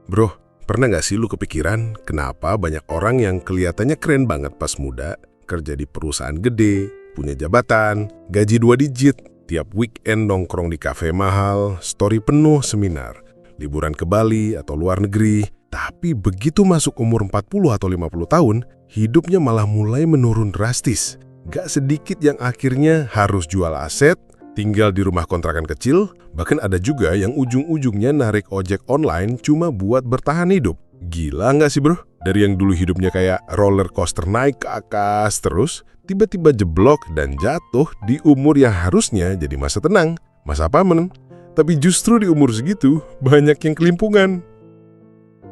Bro, pernah nggak sih lu kepikiran kenapa banyak orang yang kelihatannya keren banget pas muda, kerja di perusahaan gede, punya jabatan, gaji 2 digit, tiap weekend nongkrong di kafe mahal, story penuh seminar, liburan ke Bali atau luar negeri, tapi begitu masuk umur 40 atau 50 tahun, hidupnya malah mulai menurun drastis. Gak sedikit yang akhirnya harus jual aset, tinggal di rumah kontrakan kecil, bahkan ada juga yang ujung-ujungnya narik ojek online cuma buat bertahan hidup. Gila nggak sih bro? Dari yang dulu hidupnya kayak roller coaster naik ke atas terus, tiba-tiba jeblok dan jatuh di umur yang harusnya jadi masa tenang, masa pamen. Tapi justru di umur segitu, banyak yang kelimpungan.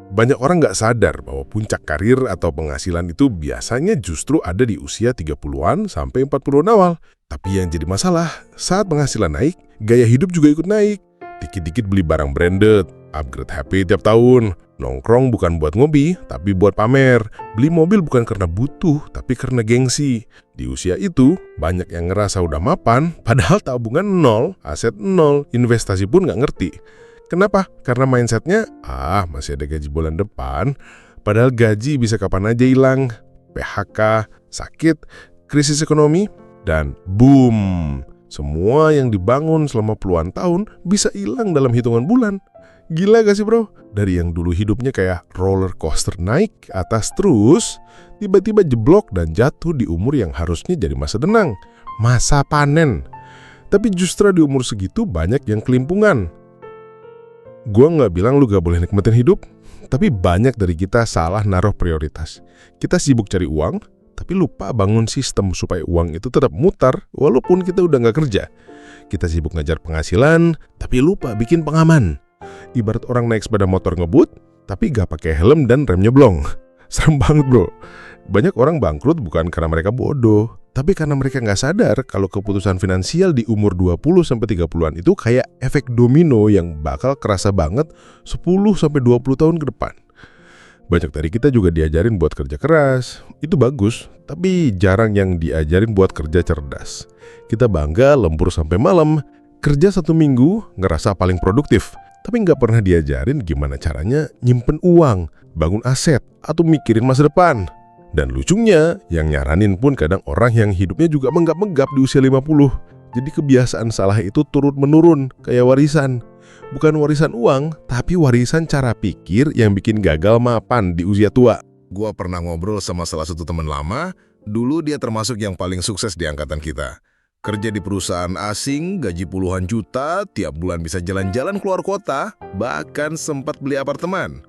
Banyak orang nggak sadar bahwa puncak karir atau penghasilan itu biasanya justru ada di usia 30-an sampai 40-an awal. Tapi yang jadi masalah, saat penghasilan naik, gaya hidup juga ikut naik. Dikit-dikit beli barang branded, upgrade HP tiap tahun, nongkrong bukan buat ngopi, tapi buat pamer. Beli mobil bukan karena butuh, tapi karena gengsi. Di usia itu, banyak yang ngerasa udah mapan, padahal tabungan nol, aset nol, investasi pun nggak ngerti. Kenapa? Karena mindsetnya, masih ada gaji bulan depan, padahal gaji bisa kapan aja hilang. PHK, sakit, krisis ekonomi, dan boom! Semua yang dibangun selama puluhan tahun bisa hilang dalam hitungan bulan. Gila gak sih bro? Dari yang dulu hidupnya kayak roller coaster naik ke atas terus, tiba-tiba jeblok dan jatuh di umur yang harusnya jadi masa tenang, masa panen. Tapi justru di umur segitu banyak yang kelimpungan. Gua nggak bilang lu gak boleh nikmatin hidup, tapi banyak dari kita salah naruh prioritas. Kita sibuk cari uang, tapi lupa bangun sistem supaya uang itu tetap mutar walaupun kita udah nggak kerja. Kita sibuk ngajar penghasilan, tapi lupa bikin pengaman. Ibarat orang naik sepeda motor ngebut, tapi gak pakai helm dan remnya blong. Serem banget bro. Banyak orang bangkrut bukan karena mereka bodoh, tapi karena mereka nggak sadar kalau keputusan finansial di umur 20-30an itu kayak efek domino yang bakal kerasa banget 10-20 tahun ke depan. Banyak dari kita juga diajarin buat kerja keras, itu bagus, tapi jarang yang diajarin buat kerja cerdas. Kita bangga lembur sampai malam, kerja 1 minggu ngerasa paling produktif, tapi nggak pernah diajarin gimana caranya nyimpen uang, bangun aset, atau mikirin masa depan. Dan lucunya, yang nyaranin pun kadang orang yang hidupnya juga menggap-menggap di usia 50. Jadi kebiasaan salah itu turun-menurun, kayak warisan. Bukan warisan uang, tapi warisan cara pikir yang bikin gagal mapan di usia tua. Gua pernah ngobrol sama salah satu teman lama, dulu dia termasuk yang paling sukses di angkatan kita. Kerja di perusahaan asing, gaji puluhan juta, tiap bulan bisa jalan-jalan keluar kota, bahkan sempat beli apartemen.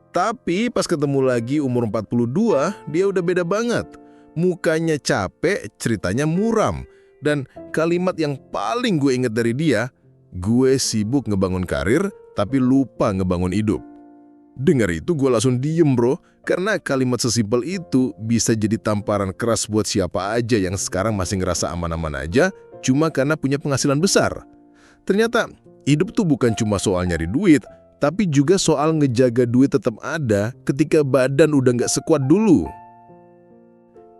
Tapi pas ketemu lagi umur 42, dia udah beda banget. Mukanya capek, ceritanya muram. Dan kalimat yang paling gue inget dari dia, gue sibuk ngebangun karir, tapi lupa ngebangun hidup. Dengar itu gue langsung diem bro, karena kalimat sesimpel itu bisa jadi tamparan keras buat siapa aja yang sekarang masih ngerasa aman-aman aja, cuma karena punya penghasilan besar. Ternyata hidup tuh bukan cuma soal nyari duit, tapi juga soal ngejaga duit tetap ada ketika badan udah nggak sekuat dulu.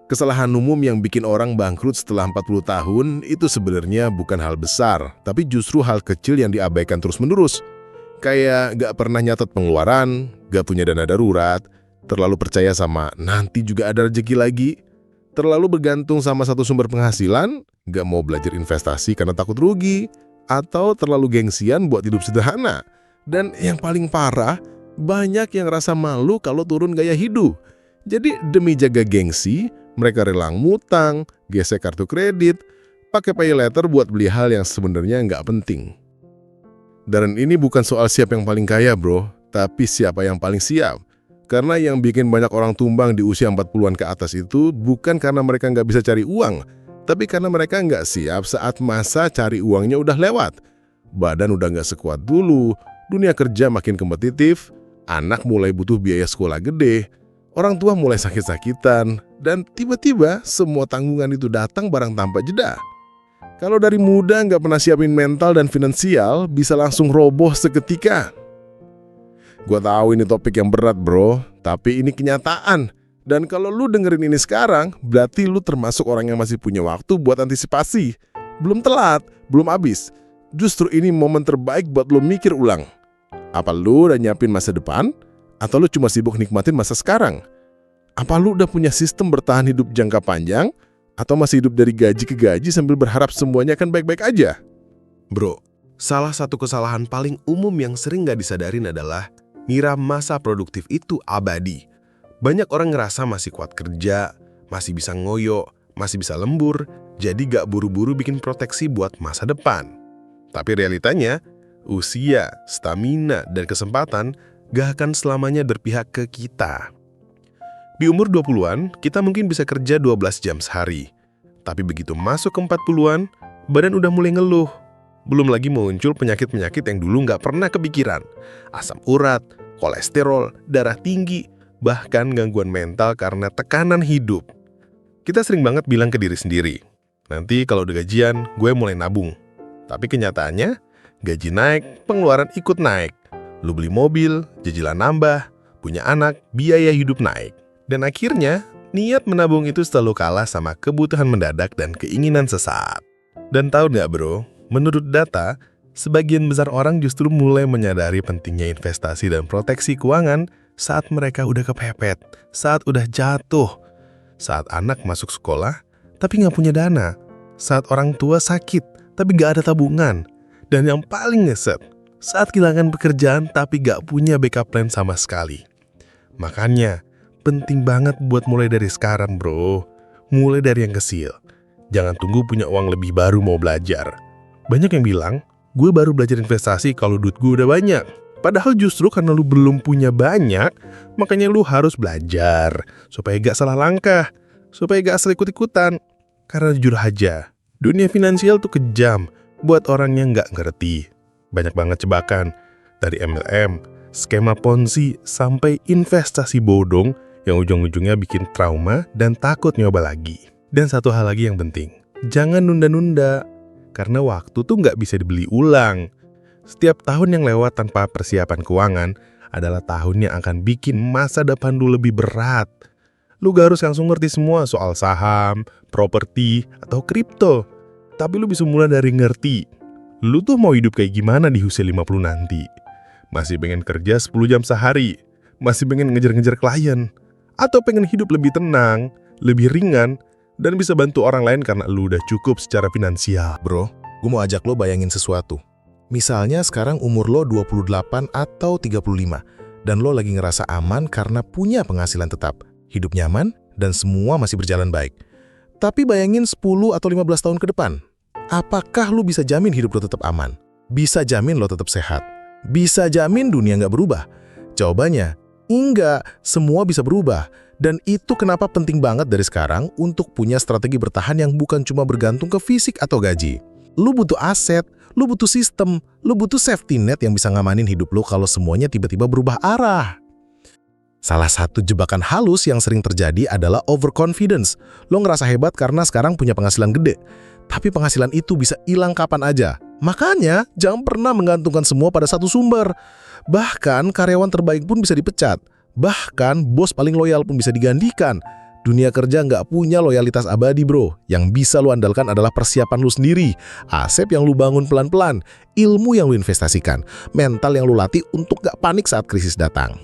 Kesalahan umum yang bikin orang bangkrut setelah 40 tahun itu sebenarnya bukan hal besar, tapi justru hal kecil yang diabaikan terus-menerus. Kayak nggak pernah nyatet pengeluaran, nggak punya dana darurat, terlalu percaya sama nanti juga ada rezeki lagi, terlalu bergantung sama satu sumber penghasilan, nggak mau belajar investasi karena takut rugi, atau terlalu gengsian buat hidup sederhana. Dan yang paling parah, banyak yang rasa malu kalau turun gaya hidup. Jadi demi jaga gengsi, mereka rela ngutang, gesek kartu kredit, pakai pay letter buat beli hal yang sebenarnya nggak penting. Dan ini bukan soal siapa yang paling kaya bro, tapi siapa yang paling siap. Karena yang bikin banyak orang tumbang di usia 40-an ke atas itu bukan karena mereka nggak bisa cari uang, tapi karena mereka nggak siap saat masa cari uangnya udah lewat. Badan udah nggak sekuat dulu, dunia kerja makin kompetitif, anak mulai butuh biaya sekolah gede, orang tua mulai sakit-sakitan, dan tiba-tiba semua tanggungan itu datang barang tanpa jeda. Kalau dari muda nggak pernah siapin mental dan finansial, bisa langsung roboh seketika. Gua tahu ini topik yang berat bro, tapi ini kenyataan. Dan kalau lu dengerin ini sekarang, berarti lu termasuk orang yang masih punya waktu buat antisipasi. Belum telat, belum habis. Justru ini momen terbaik buat lu mikir ulang. Apa lu udah nyiapin masa depan? Atau lu cuma sibuk nikmatin masa sekarang? Apa lu udah punya sistem bertahan hidup jangka panjang? Atau masih hidup dari gaji ke gaji sambil berharap semuanya akan baik-baik aja? Bro, salah satu kesalahan paling umum yang sering gak disadarin adalah ngira masa produktif itu abadi. Banyak orang ngerasa masih kuat kerja, masih bisa ngoyo, masih bisa lembur, jadi gak buru-buru bikin proteksi buat masa depan. Tapi realitanya, usia, stamina, dan kesempatan gak akan selamanya berpihak ke kita. Di umur 20-an, kita mungkin bisa kerja 12 jam sehari. Tapi begitu masuk ke 40-an, badan udah mulai ngeluh. Belum lagi muncul penyakit-penyakit yang dulu nggak pernah kepikiran. Asam urat, kolesterol, darah tinggi, bahkan gangguan mental karena tekanan hidup. Kita sering banget bilang ke diri sendiri, nanti kalau udah gajian, gue mulai nabung. Tapi kenyataannya, gaji naik, pengeluaran ikut naik. Lu beli mobil, jajilan nambah, punya anak, biaya hidup naik. Dan akhirnya, niat menabung itu selalu kalah sama kebutuhan mendadak dan keinginan sesaat. Dan tahu nggak bro? Menurut data, sebagian besar orang justru mulai menyadari pentingnya investasi dan proteksi keuangan saat mereka udah kepepet, saat udah jatuh, saat anak masuk sekolah tapi nggak punya dana, saat orang tua sakit tapi nggak ada tabungan, dan yang paling ngeset, saat kehilangan pekerjaan tapi nggak punya backup plan sama sekali. Makanya, penting banget buat mulai dari sekarang bro, mulai dari yang kecil. Jangan tunggu punya uang lebih baru mau belajar. Banyak yang bilang, gue baru belajar investasi kalau duit gue udah banyak. Padahal justru karena lu belum punya banyak, makanya lu harus belajar. Supaya gak salah langkah, supaya gak asal ikut-ikutan. Karena jujur aja, dunia finansial tuh kejam buat orang yang gak ngerti. Banyak banget jebakan, dari MLM, skema ponzi, sampai investasi bodong yang ujung-ujungnya bikin trauma dan takut nyoba lagi. Dan satu hal lagi yang penting, jangan nunda-nunda. Karena waktu tuh nggak bisa dibeli ulang. Setiap tahun yang lewat tanpa persiapan keuangan adalah tahun yang akan bikin masa depan lu lebih berat. Lu gak harus langsung ngerti semua soal saham, properti, atau kripto. Tapi lu bisa mulai dari ngerti. Lu tuh mau hidup kayak gimana di usia 50 nanti? Masih pengen kerja 10 jam sehari? Masih pengen ngejar-ngejar klien? Atau pengen hidup lebih tenang, lebih ringan, dan bisa bantu orang lain karena lu udah cukup secara finansial? Bro, gue mau ajak lo bayangin sesuatu. Misalnya sekarang umur lo 28 atau 35, dan lo lagi ngerasa aman karena punya penghasilan tetap, hidup nyaman, dan semua masih berjalan baik. Tapi bayangin 10 atau 15 tahun ke depan. Apakah lo bisa jamin hidup lo tetap aman? Bisa jamin lo tetap sehat? Bisa jamin dunia nggak berubah? Jawabannya, enggak, semua bisa berubah. Dan itu kenapa penting banget dari sekarang untuk punya strategi bertahan yang bukan cuma bergantung ke fisik atau gaji. Lu butuh aset, lu butuh sistem, lu butuh safety net yang bisa ngamanin hidup lu kalau semuanya tiba-tiba berubah arah. Salah satu jebakan halus yang sering terjadi adalah overconfidence. Lu ngerasa hebat karena sekarang punya penghasilan gede. Tapi penghasilan itu bisa hilang kapan aja. Makanya, jangan pernah menggantungkan semua pada satu sumber. Bahkan, karyawan terbaik pun bisa dipecat. Bahkan, bos paling loyal pun bisa digantikan. Dunia kerja nggak punya loyalitas abadi bro. Yang bisa lu andalkan adalah persiapan lu sendiri, aset yang lu bangun pelan-pelan, ilmu yang lu investasikan, mental yang lu latih untuk nggak panik saat krisis datang.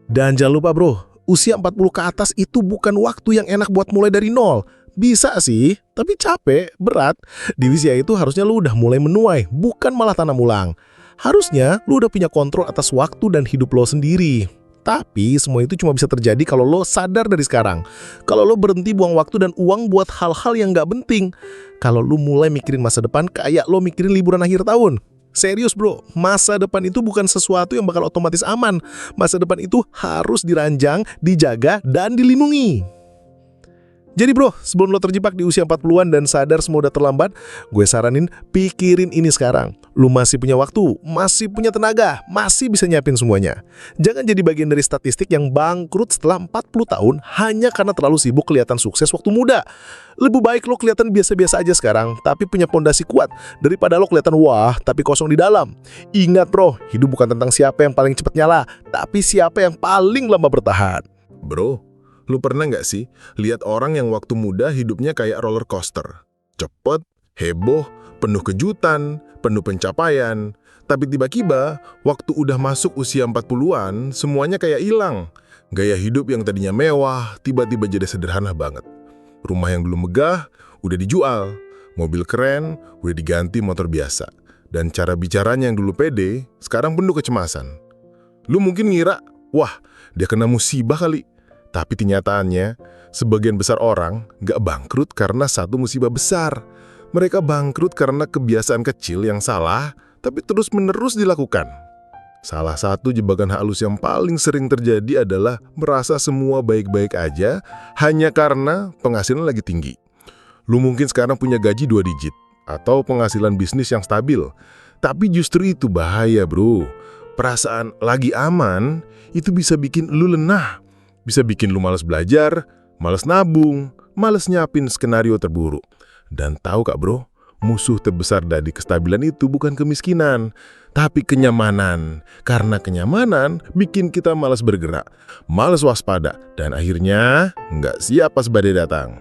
Dan jangan lupa bro, usia 40 ke atas itu bukan waktu yang enak buat mulai dari nol. Bisa sih, tapi capek, berat. Di usia itu harusnya lu udah mulai menuai, bukan malah tanam ulang. Harusnya lu udah punya kontrol atas waktu dan hidup lo sendiri. Tapi semua itu cuma bisa terjadi kalau lo sadar dari sekarang. Kalau lo berhenti buang waktu dan uang buat hal-hal yang gak penting. Kalau lo mulai mikirin masa depan kayak lo mikirin liburan akhir tahun. Serius bro, masa depan itu bukan sesuatu yang bakal otomatis aman. Masa depan itu harus dirancang, dijaga, dan dilindungi. Jadi bro, sebelum lo terjebak di usia 40-an dan sadar semua udah terlambat, gue saranin pikirin ini sekarang. Lo masih punya waktu, masih punya tenaga, masih bisa nyiapin semuanya. Jangan jadi bagian dari statistik yang bangkrut setelah 40 tahun hanya karena terlalu sibuk kelihatan sukses waktu muda. Lebih baik lo kelihatan biasa-biasa aja sekarang, tapi punya pondasi kuat, daripada lo kelihatan wah, tapi kosong di dalam. Ingat bro, hidup bukan tentang siapa yang paling cepat nyala, tapi siapa yang paling lama bertahan. Bro, lu pernah nggak sih lihat orang yang waktu muda hidupnya kayak roller coaster? Cepet, heboh, penuh kejutan, penuh pencapaian. Tapi tiba-tiba, waktu udah masuk usia 40-an, semuanya kayak hilang. Gaya hidup yang tadinya mewah, tiba-tiba jadi sederhana banget. Rumah yang dulu megah, udah dijual. Mobil keren, udah diganti motor biasa. Dan cara bicaranya yang dulu pede, sekarang penuh kecemasan. Lu mungkin ngira, wah, dia kena musibah kali. Tapi kenyataannya, sebagian besar orang nggak bangkrut karena satu musibah besar. Mereka bangkrut karena kebiasaan kecil yang salah, tapi terus-menerus dilakukan. Salah satu jebakan halus yang paling sering terjadi adalah merasa semua baik-baik aja hanya karena penghasilan lagi tinggi. Lu mungkin sekarang punya gaji 2 digit atau penghasilan bisnis yang stabil. Tapi justru itu bahaya, bro. Perasaan lagi aman itu bisa bikin lu lenah. Bisa bikin lu malas belajar, malas nabung, malas nyiapin skenario terburuk. Dan tahu kak bro, musuh terbesar dari kestabilan itu bukan kemiskinan, tapi kenyamanan. Karena kenyamanan bikin kita malas bergerak, malas waspada, dan akhirnya nggak siap pas badai datang.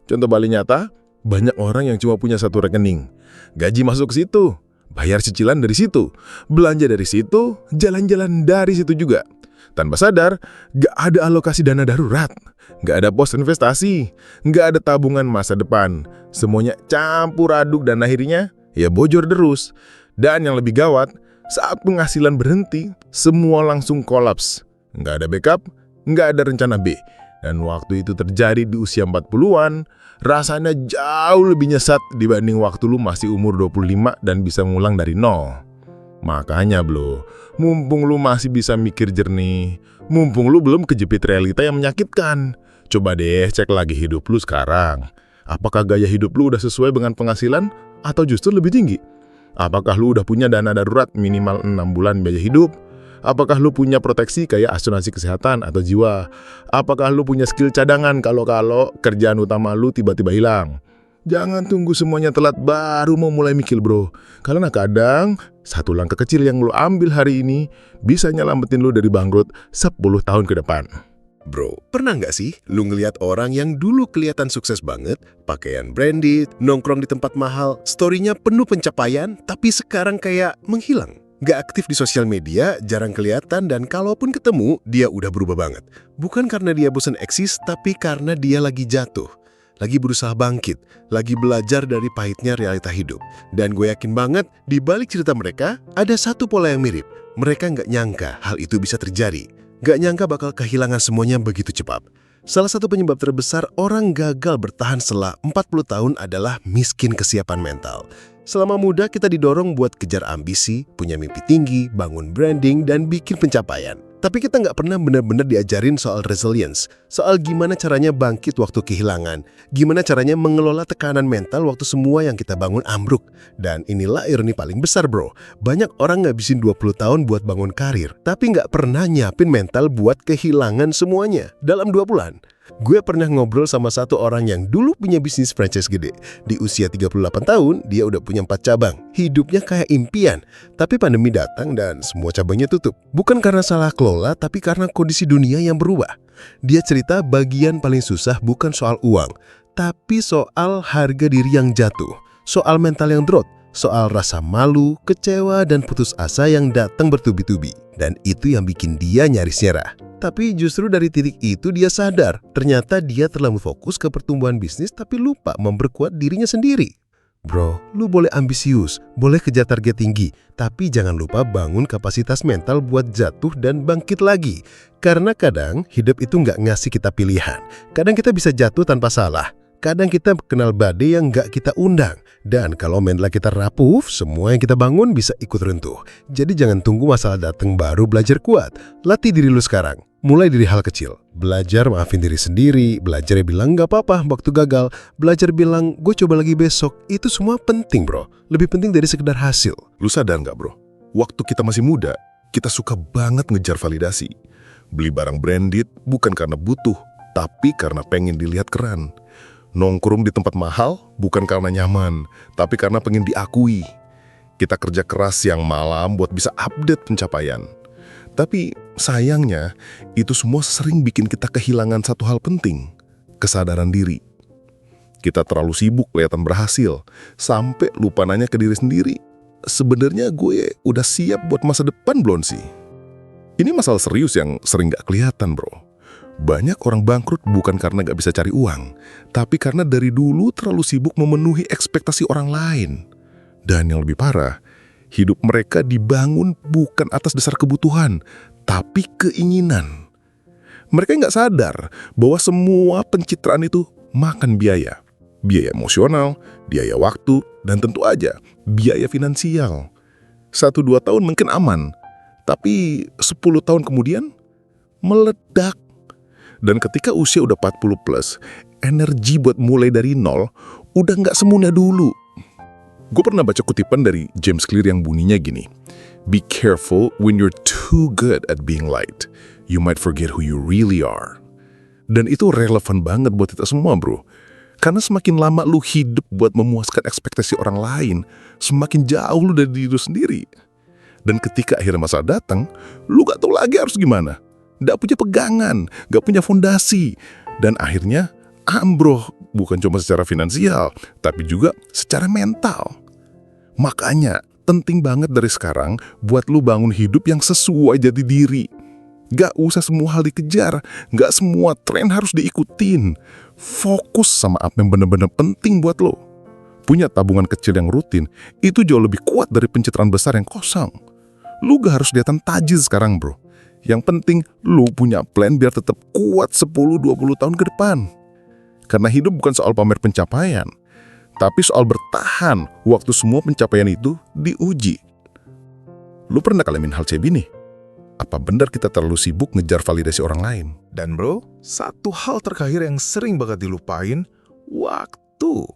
Contoh balik nyata, banyak orang yang cuma punya satu rekening. Gaji masuk ke situ, bayar cicilan dari situ, belanja dari situ, jalan-jalan dari situ juga. Tanpa sadar, gak ada alokasi dana darurat, gak ada pos investasi, gak ada tabungan masa depan. Semuanya campur aduk dan akhirnya ya bocor terus. Dan yang lebih gawat, saat penghasilan berhenti, semua langsung kolaps. Gak ada backup, gak ada rencana B. Dan waktu itu terjadi di usia 40-an, rasanya jauh lebih nyesat dibanding waktu lu masih umur 25 dan bisa ngulang dari nol. Makanya bro, mumpung lu masih bisa mikir jernih, mumpung lu belum kejepit realita yang menyakitkan, coba deh cek lagi hidup lu sekarang. Apakah gaya hidup lu udah sesuai dengan penghasilan atau justru lebih tinggi? Apakah lu udah punya dana darurat minimal 6 bulan biaya hidup? Apakah lu punya proteksi kayak asuransi kesehatan atau jiwa? Apakah lu punya skill cadangan kalau kerjaan utama lu tiba-tiba hilang? Jangan tunggu semuanya telat baru mau mulai mikir bro. Karena kadang, satu langkah kecil yang lu ambil hari ini bisa nyelamatin lu dari bangkrut 10 tahun ke depan. Bro, pernah nggak sih lu ngeliat orang yang dulu kelihatan sukses banget, pakaian branded, nongkrong di tempat mahal, story-nya penuh pencapaian, tapi sekarang kayak menghilang? Nggak aktif di sosial media, jarang kelihatan, dan kalaupun ketemu, dia udah berubah banget. Bukan karena dia bosan eksis, tapi karena dia lagi jatuh. Lagi berusaha bangkit, lagi belajar dari pahitnya realita hidup. Dan gue yakin banget, di balik cerita mereka, ada satu pola yang mirip. Mereka nggak nyangka hal itu bisa terjadi. Nggak nyangka bakal kehilangan semuanya begitu cepat. Salah satu penyebab terbesar orang gagal bertahan setelah 40 tahun adalah miskin kesiapan mental. Selama muda kita didorong buat kejar ambisi, punya mimpi tinggi, bangun branding, dan bikin pencapaian. Tapi kita nggak pernah benar-benar diajarin soal resilience, soal gimana caranya bangkit waktu kehilangan, gimana caranya mengelola tekanan mental waktu semua yang kita bangun ambruk. Dan inilah ironi paling besar bro, banyak orang ngabisin 20 tahun buat bangun karir, tapi nggak pernah nyiapin mental buat kehilangan semuanya. Dalam 2 bulan, gue pernah ngobrol sama satu orang yang dulu punya bisnis franchise gede. Di usia 38 tahun, dia udah punya 4 cabang. Hidupnya kayak impian. Tapi pandemi datang dan semua cabangnya tutup. Bukan karena salah kelola, tapi karena kondisi dunia yang berubah. Dia cerita bagian paling susah bukan soal uang, tapi soal harga diri yang jatuh. Soal mental yang drop. Soal rasa malu, kecewa, dan putus asa yang datang bertubi-tubi. Dan itu yang bikin dia nyaris nyerah. Tapi justru dari titik itu dia sadar, ternyata dia terlalu fokus ke pertumbuhan bisnis tapi lupa memperkuat dirinya sendiri. Bro, lu boleh ambisius, boleh kejar target tinggi, tapi jangan lupa bangun kapasitas mental buat jatuh dan bangkit lagi. Karena kadang hidup itu nggak ngasih kita pilihan. Kadang kita bisa jatuh tanpa salah. Kadang kita kenal badai yang nggak kita undang. Dan kalau mental kita rapuh, semua yang kita bangun bisa ikut runtuh. Jadi jangan tunggu masalah datang baru belajar kuat. Latih diri lu sekarang. Mulai dari hal kecil. Belajar maafin diri sendiri. Belajar bilang nggak apa-apa waktu gagal. Belajar bilang gue coba lagi besok. Itu semua penting bro. Lebih penting dari sekedar hasil. Lu sadar nggak bro? Waktu kita masih muda, kita suka banget ngejar validasi. Beli barang branded bukan karena butuh, tapi karena pengen dilihat keren. Nongkrong di tempat mahal bukan karena nyaman, tapi karena pengen diakui. Kita kerja keras siang malam buat bisa update pencapaian. Tapi sayangnya, itu semua sering bikin kita kehilangan satu hal penting, kesadaran diri. Kita terlalu sibuk kelihatan berhasil, sampai lupa nanya ke diri sendiri. sebenarnya gue udah siap buat masa depan belum sih? Ini masalah serius yang sering gak kelihatan, bro. Banyak orang bangkrut bukan karena gak bisa cari uang, tapi karena dari dulu terlalu sibuk memenuhi ekspektasi orang lain. Dan yang lebih parah, hidup mereka dibangun bukan atas dasar kebutuhan, tapi keinginan. Mereka nggak sadar bahwa semua pencitraan itu makan biaya. Biaya emosional, biaya waktu, dan tentu aja biaya finansial. 1-2 tahun mungkin aman, tapi 10 tahun kemudian meledak. Dan ketika usia udah 40 plus, energi buat mulai dari nol udah nggak semudah dulu. Gue pernah baca kutipan dari James Clear yang bunyinya gini, "Be careful when you're too good at being liked. You might forget who you really are." Dan itu relevan banget buat kita semua, bro. Karena semakin lama lu hidup buat memuaskan ekspektasi orang lain, semakin jauh lu dari diri lu sendiri. Dan ketika akhirnya masa datang, lu gak tahu lagi harus gimana. Gak punya pegangan, gak punya fondasi. Dan akhirnya ambruk, bukan cuma secara finansial, tapi juga secara mental. Makanya, penting banget dari sekarang buat lu bangun hidup yang sesuai jati diri. Gak usah semua hal dikejar, gak semua tren harus diikutin. Fokus sama apa yang benar-benar penting buat lo. Punya tabungan kecil yang rutin, itu jauh lebih kuat dari pencitraan besar yang kosong. Lu gak harus kelihatan tajir sekarang, bro. Yang penting, lu punya plan biar tetap kuat 10-20 tahun ke depan. Karena hidup bukan soal pamer pencapaian, tapi soal bertahan waktu semua pencapaian itu diuji. Lu pernah ngalamin hal kayak gini? Apa benar kita terlalu sibuk ngejar validasi orang lain? Dan bro, satu hal terakhir yang sering banget dilupain, waktu.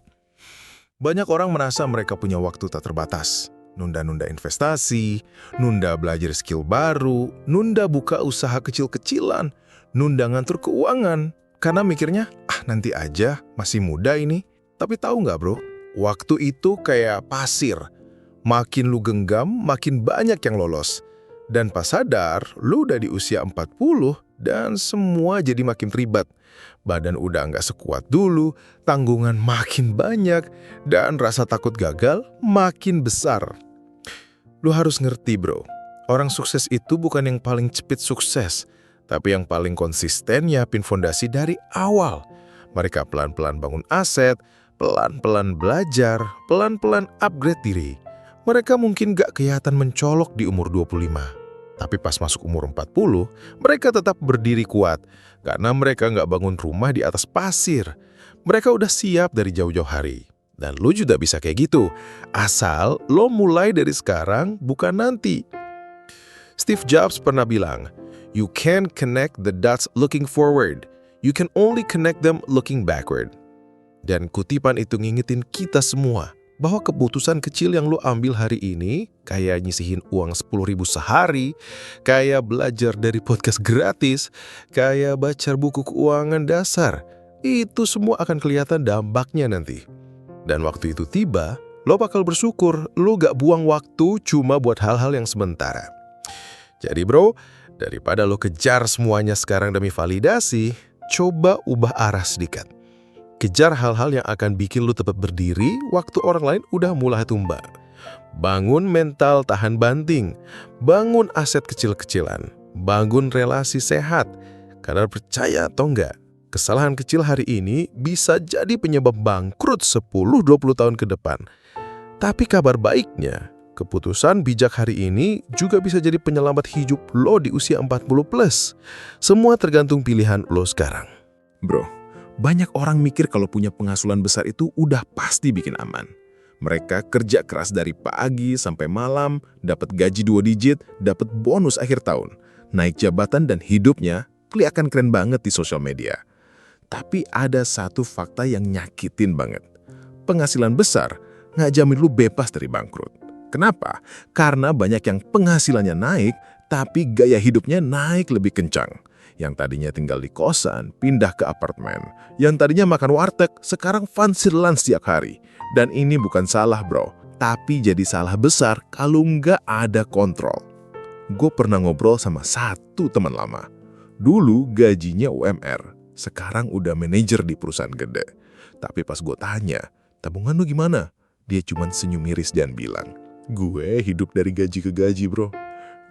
Banyak orang merasa mereka punya waktu tak terbatas. Nunda-nunda investasi, nunda belajar skill baru, nunda buka usaha kecil-kecilan, nunda ngatur keuangan. Karena mikirnya, nanti aja, masih muda ini. Tapi tahu nggak bro, waktu itu kayak pasir. Makin lu genggam, makin banyak yang lolos. Dan pas sadar, lu udah di usia 40 dan semua jadi makin ribet. Badan udah nggak sekuat dulu, tanggungan makin banyak, dan rasa takut gagal makin besar. Lu harus ngerti bro, orang sukses itu bukan yang paling cepet sukses, tapi yang paling konsisten nyiapin fondasi dari awal. Mereka pelan-pelan bangun aset, pelan-pelan belajar, pelan-pelan upgrade diri. Mereka mungkin gak kelihatan mencolok di umur 25. Tapi pas masuk umur 40, mereka tetap berdiri kuat. Karena mereka gak bangun rumah di atas pasir. Mereka udah siap dari jauh-jauh hari. Dan lo juga bisa kayak gitu. Asal lo mulai dari sekarang, bukan nanti. Steve Jobs pernah bilang, "You can't connect the dots looking forward. You can only connect them looking backward." Dan kutipan itu ngingetin kita semua bahwa keputusan kecil yang lo ambil hari ini, kayak nyisihin uang 10.000 sehari, kayak belajar dari podcast gratis, kayak baca buku keuangan dasar, itu semua akan kelihatan dampaknya nanti. Dan waktu itu tiba, lo bakal bersyukur lo gak buang waktu cuma buat hal-hal yang sementara. Jadi bro, daripada lo kejar semuanya sekarang demi validasi, coba ubah arah sedikit. Kejar hal-hal yang akan bikin lu tetap berdiri waktu orang lain udah mulai tumbang. Bangun mental tahan banting. Bangun aset kecil-kecilan. Bangun relasi sehat. Karena percaya atau enggak, kesalahan kecil hari ini bisa jadi penyebab bangkrut 10-20 tahun ke depan. Tapi kabar baiknya, keputusan bijak hari ini juga bisa jadi penyelamat hidup lo di usia 40 plus. Semua tergantung pilihan lo sekarang. Bro, banyak orang mikir kalau punya penghasilan besar itu udah pasti bikin aman. Mereka kerja keras dari pagi sampai malam, dapat gaji 2 digit, dapat bonus akhir tahun, naik jabatan dan hidupnya kelihatan keren banget di sosial media. Tapi ada satu fakta yang nyakitin banget. Penghasilan besar nggak jamin lu bebas dari bangkrut. Kenapa? Karena banyak yang penghasilannya naik, tapi gaya hidupnya naik lebih kencang. Yang tadinya tinggal di kosan, pindah ke apartemen. Yang tadinya makan warteg, sekarang fancy lunch setiap hari. Dan ini bukan salah bro, tapi jadi salah besar kalau nggak ada kontrol. Gue pernah ngobrol sama satu teman lama. Dulu gajinya UMR, sekarang udah manajer di perusahaan gede. Tapi pas gue tanya, tabungan lu gimana? Dia cuma senyum miris dan bilang, Gue hidup dari gaji ke gaji, bro.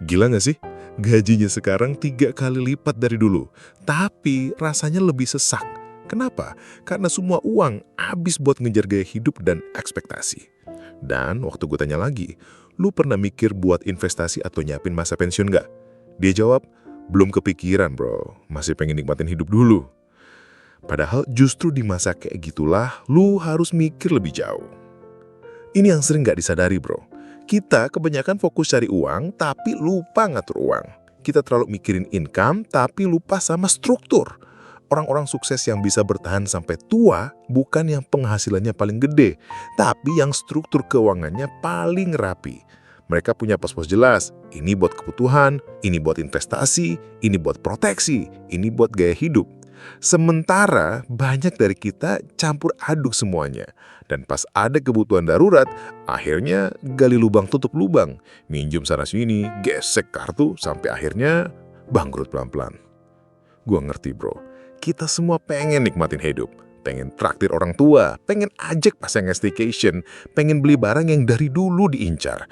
Gila gak sih? Gajinya sekarang 3 kali lipat dari dulu. Tapi rasanya lebih sesak. Kenapa? Karena semua uang habis buat ngejar gaya hidup dan ekspektasi. Dan waktu gue tanya lagi, lu pernah mikir buat investasi atau nyiapin masa pensiun gak? Dia jawab, belum kepikiran bro, masih pengen nikmatin hidup dulu. Padahal justru di masa kayak gitulah, lu harus mikir lebih jauh. Ini yang sering gak disadari bro. Kita kebanyakan fokus cari uang, tapi lupa ngatur uang. Kita terlalu mikirin income, tapi lupa sama struktur. Orang-orang sukses yang bisa bertahan sampai tua, bukan yang penghasilannya paling gede, tapi yang struktur keuangannya paling rapi. Mereka punya pos-pos jelas, ini buat kebutuhan, ini buat investasi, ini buat proteksi, ini buat gaya hidup. Sementara banyak dari kita campur aduk semuanya. Dan pas ada kebutuhan darurat, akhirnya gali lubang tutup lubang. Minjem sana-sini, gesek kartu, sampai akhirnya bangkrut pelan-pelan. Gua ngerti bro, kita semua pengen nikmatin hidup. Pengen traktir orang tua, pengen ajak pasangan staycation, pengen beli barang yang dari dulu diincar.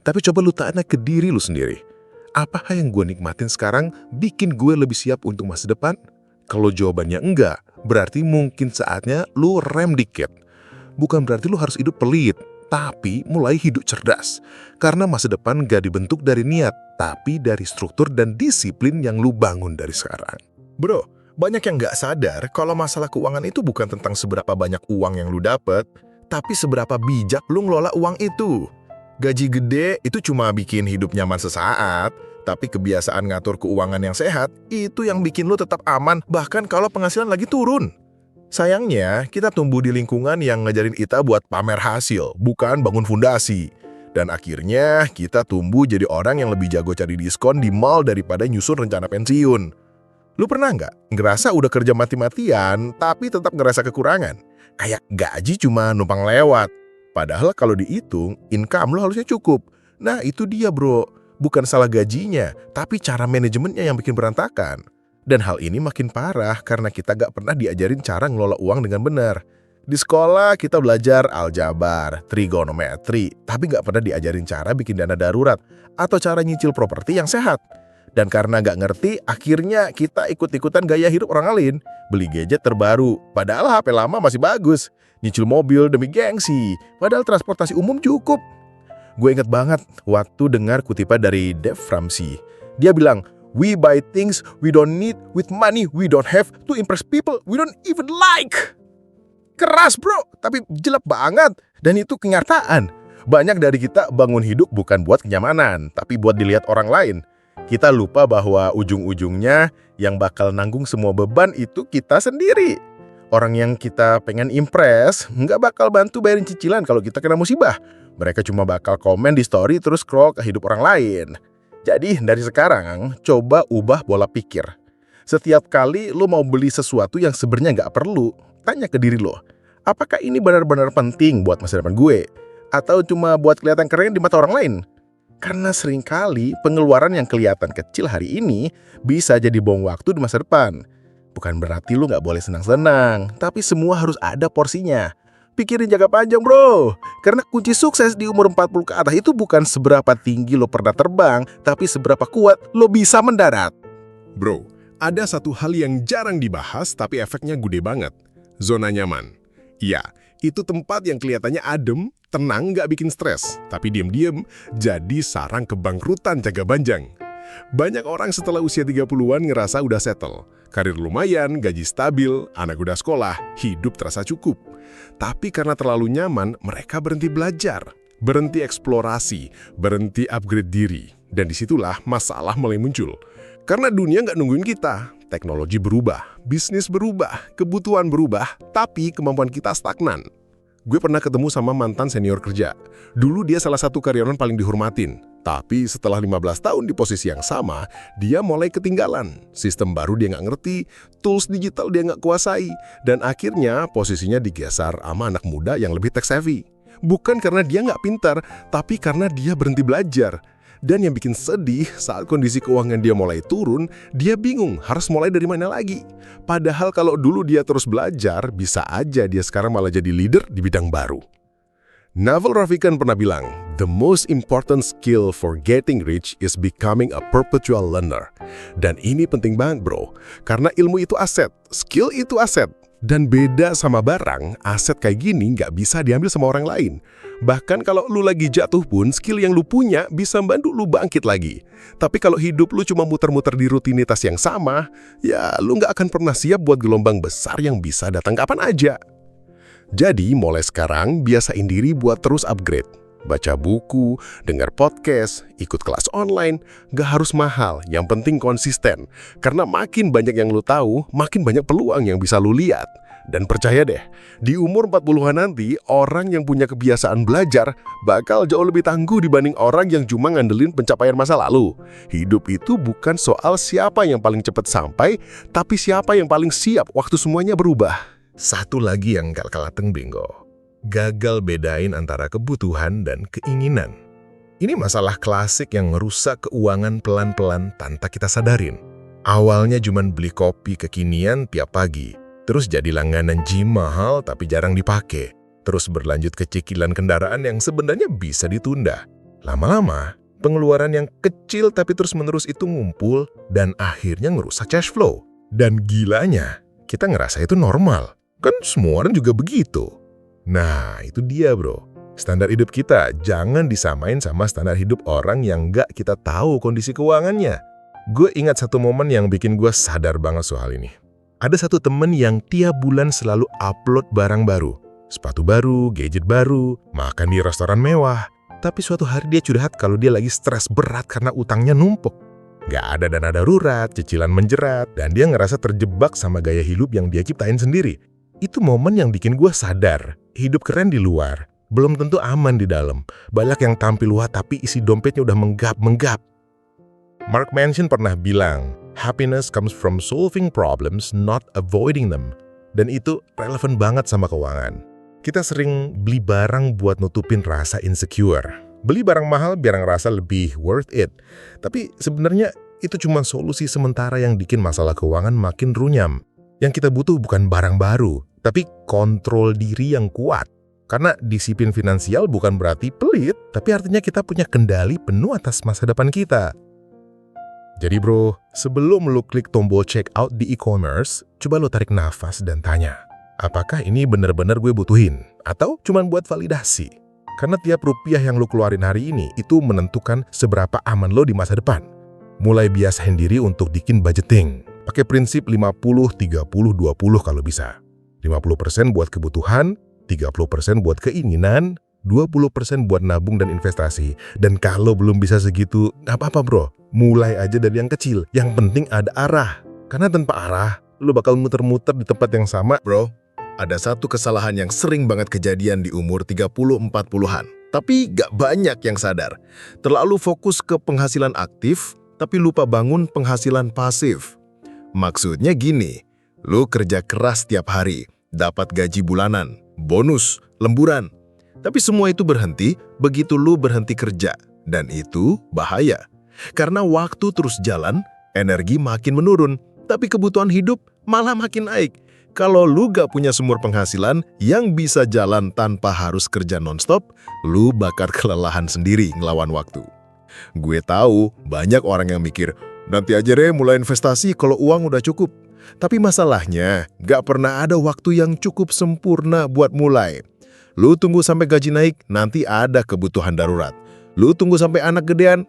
Tapi coba lu tanya ke diri lu sendiri. Apa yang gue nikmatin sekarang bikin gue lebih siap untuk masa depan? Kalau jawabannya enggak, berarti mungkin saatnya lu rem dikit. Bukan berarti lu harus hidup pelit, tapi mulai hidup cerdas. Karena masa depan gak dibentuk dari niat, tapi dari struktur dan disiplin yang lu bangun dari sekarang. Bro, banyak yang nggak sadar kalau masalah keuangan itu bukan tentang seberapa banyak uang yang lu dapet, tapi seberapa bijak lu ngelola uang itu. Gaji gede itu cuma bikin hidup nyaman sesaat, tapi kebiasaan ngatur keuangan yang sehat itu yang bikin lu tetap aman bahkan kalau penghasilan lagi turun. Sayangnya, kita tumbuh di lingkungan yang ngajarin kita buat pamer hasil, bukan bangun fondasi. Dan akhirnya kita tumbuh jadi orang yang lebih jago cari diskon di mall daripada nyusun rencana pensiun. Lu pernah nggak ngerasa udah kerja mati-matian tapi tetap ngerasa kekurangan? Kayak gaji cuma numpang lewat. Padahal kalau dihitung, income lu harusnya cukup. Nah itu dia bro, bukan salah gajinya, tapi cara manajemennya yang bikin berantakan. Dan hal ini makin parah karena kita gak pernah diajarin cara ngelola uang dengan benar. Di sekolah kita belajar aljabar, trigonometri, tapi gak pernah diajarin cara bikin dana darurat atau cara nyicil properti yang sehat. Dan karena gak ngerti, akhirnya kita ikut-ikutan gaya hidup orang lain. Beli gadget terbaru, padahal HP lama masih bagus. Nyicil mobil demi gengsi, padahal transportasi umum cukup. Gue inget banget waktu dengar kutipan dari Dave Ramsey. Dia bilang, "We buy things we don't need with money we don't have to impress people we don't even like." Keras bro, tapi jelek banget. Dan itu kenyataan. Banyak dari kita bangun hidup bukan buat kenyamanan, tapi buat dilihat orang lain. Kita lupa bahwa ujung-ujungnya yang bakal nanggung semua beban itu kita sendiri. Orang yang kita pengen impress nggak bakal bantu bayarin cicilan kalau kita kena musibah. Mereka cuma bakal komen di story terus scroll ke hidup orang lain. Jadi dari sekarang, coba ubah pola pikir. Setiap kali lo mau beli sesuatu yang sebenarnya nggak perlu, tanya ke diri lo, apakah ini benar-benar penting buat masa depan gue? Atau cuma buat kelihatan keren di mata orang lain? Karena seringkali pengeluaran yang kelihatan kecil hari ini bisa jadi bom waktu di masa depan. Bukan berarti lo nggak boleh senang-senang, tapi semua harus ada porsinya. Pikirin jangka panjang bro, karena kunci sukses di umur 40 ke atas itu bukan seberapa tinggi lo pernah terbang, tapi seberapa kuat lo bisa mendarat. Bro, ada satu hal yang jarang dibahas tapi efeknya gede banget. Zona nyaman. Ya, itu tempat yang kelihatannya adem, tenang, nggak bikin stres. Tapi diam-diam jadi sarang kebangkrutan jangka panjang. Banyak orang setelah usia 30-an ngerasa udah settle. Karir lumayan, gaji stabil, anak udah sekolah, hidup terasa cukup. Tapi karena terlalu nyaman, mereka berhenti belajar, berhenti eksplorasi, berhenti upgrade diri. Dan disitulah masalah mulai muncul. Karena dunia nggak nungguin kita. Teknologi berubah, bisnis berubah, kebutuhan berubah, tapi kemampuan kita stagnan. Gue pernah ketemu sama mantan senior kerja. Dulu dia salah satu karyawan paling dihormatin. Tapi setelah 15 tahun di posisi yang sama, dia mulai ketinggalan. Sistem baru dia nggak ngerti, tools digital dia nggak kuasai. Dan akhirnya posisinya digeser sama anak muda yang lebih tech savvy. Bukan karena dia nggak pintar, tapi karena dia berhenti belajar. Dan yang bikin sedih saat kondisi keuangan dia mulai turun, dia bingung harus mulai dari mana lagi. Padahal kalau dulu dia terus belajar, bisa aja dia sekarang malah jadi leader di bidang baru. Naval Ravikant pernah bilang, "The most important skill for getting rich is becoming a perpetual learner." Dan ini penting banget bro, karena ilmu itu aset, skill itu aset. Dan beda sama barang, aset kayak gini nggak bisa diambil sama orang lain. Bahkan kalau lu lagi jatuh pun, skill yang lu punya bisa bantu lu bangkit lagi. Tapi kalau hidup lu cuma muter-muter di rutinitas yang sama, ya lu nggak akan pernah siap buat gelombang besar yang bisa datang kapan aja. Jadi mulai sekarang, biasain diri buat terus upgrade. Baca buku, dengar podcast, ikut kelas online, gak harus mahal, yang penting konsisten. Karena makin banyak yang lu tahu, makin banyak peluang yang bisa lu lihat. Dan percaya deh, di umur 40-an nanti, orang yang punya kebiasaan belajar bakal jauh lebih tangguh dibanding orang yang cuma ngandelin pencapaian masa lalu. Hidup itu bukan soal siapa yang paling cepat sampai, tapi siapa yang paling siap waktu semuanya berubah. Satu lagi yang gak kalah penting, Bingo. Gagal bedain antara kebutuhan dan keinginan. Ini masalah klasik yang ngerusak keuangan pelan-pelan tanpa kita sadarin. Awalnya cuma beli kopi kekinian tiap pagi, terus jadi langganan gym mahal tapi jarang dipakai, terus berlanjut ke cicilan kendaraan yang sebenarnya bisa ditunda. Lama-lama, pengeluaran yang kecil tapi terus-menerus itu ngumpul dan akhirnya ngerusak cash flow. Dan gilanya, kita ngerasa itu normal. Kan semua orang juga begitu. Nah, itu dia bro. Standar hidup kita jangan disamain sama standar hidup orang yang nggak kita tahu kondisi keuangannya. Gue ingat satu momen yang bikin gue sadar banget soal ini. Ada satu temen yang tiap bulan selalu upload barang baru. Sepatu baru, gadget baru, makan di restoran mewah. Tapi suatu hari dia curhat kalau dia lagi stres berat karena utangnya numpuk. Nggak ada dana darurat, cicilan menjerat, dan dia ngerasa terjebak sama gaya hidup yang dia ciptain sendiri. Itu momen yang bikin gue sadar, hidup keren di luar, belum tentu aman di dalam. Banyak yang tampil wah tapi isi dompetnya udah menggap-menggap. Mark Manson pernah bilang, happiness comes from solving problems, not avoiding them. Dan itu relevan banget sama keuangan. Kita sering beli barang buat nutupin rasa insecure. Beli barang mahal biar ngerasa lebih worth it. Tapi sebenarnya itu cuma solusi sementara yang bikin masalah keuangan makin runyam. Yang kita butuh bukan barang baru, tapi kontrol diri yang kuat. Karena disiplin finansial bukan berarti pelit, tapi artinya kita punya kendali penuh atas masa depan kita. Jadi bro, sebelum lo klik tombol check out di e-commerce, coba lo tarik nafas dan tanya, apakah ini benar-benar gue butuhin? Atau cuma buat validasi? Karena tiap rupiah yang lo keluarin hari ini, itu menentukan seberapa aman lo di masa depan. Mulai biasain diri untuk bikin budgeting. Pakai prinsip 50-30-20 kalau bisa. 50% buat kebutuhan, 30% buat keinginan, 20% buat nabung dan investasi. Dan kalau belum bisa segitu, gak apa-apa bro. Mulai aja dari yang kecil. Yang penting ada arah. Karena tanpa arah, lo bakal muter-muter di tempat yang sama. Bro, ada satu kesalahan yang sering banget kejadian di umur 30-40-an. Tapi gak banyak yang sadar. Terlalu fokus ke penghasilan aktif, tapi lupa bangun penghasilan pasif. Maksudnya gini, lu kerja keras tiap hari, dapat gaji bulanan, bonus, lemburan. Tapi semua itu berhenti begitu lu berhenti kerja. Dan itu bahaya. Karena waktu terus jalan, energi makin menurun, tapi kebutuhan hidup malah makin naik. Kalau lu gak punya sumber penghasilan yang bisa jalan tanpa harus kerja nonstop, lu bakal kelelahan sendiri ngelawan waktu. Gue tahu banyak orang yang mikir, nanti aja deh mulai investasi kalau uang udah cukup. Tapi masalahnya, gak pernah ada waktu yang cukup sempurna buat mulai. Lu tunggu sampai gaji naik, nanti ada kebutuhan darurat. Lu tunggu sampai anak gedean,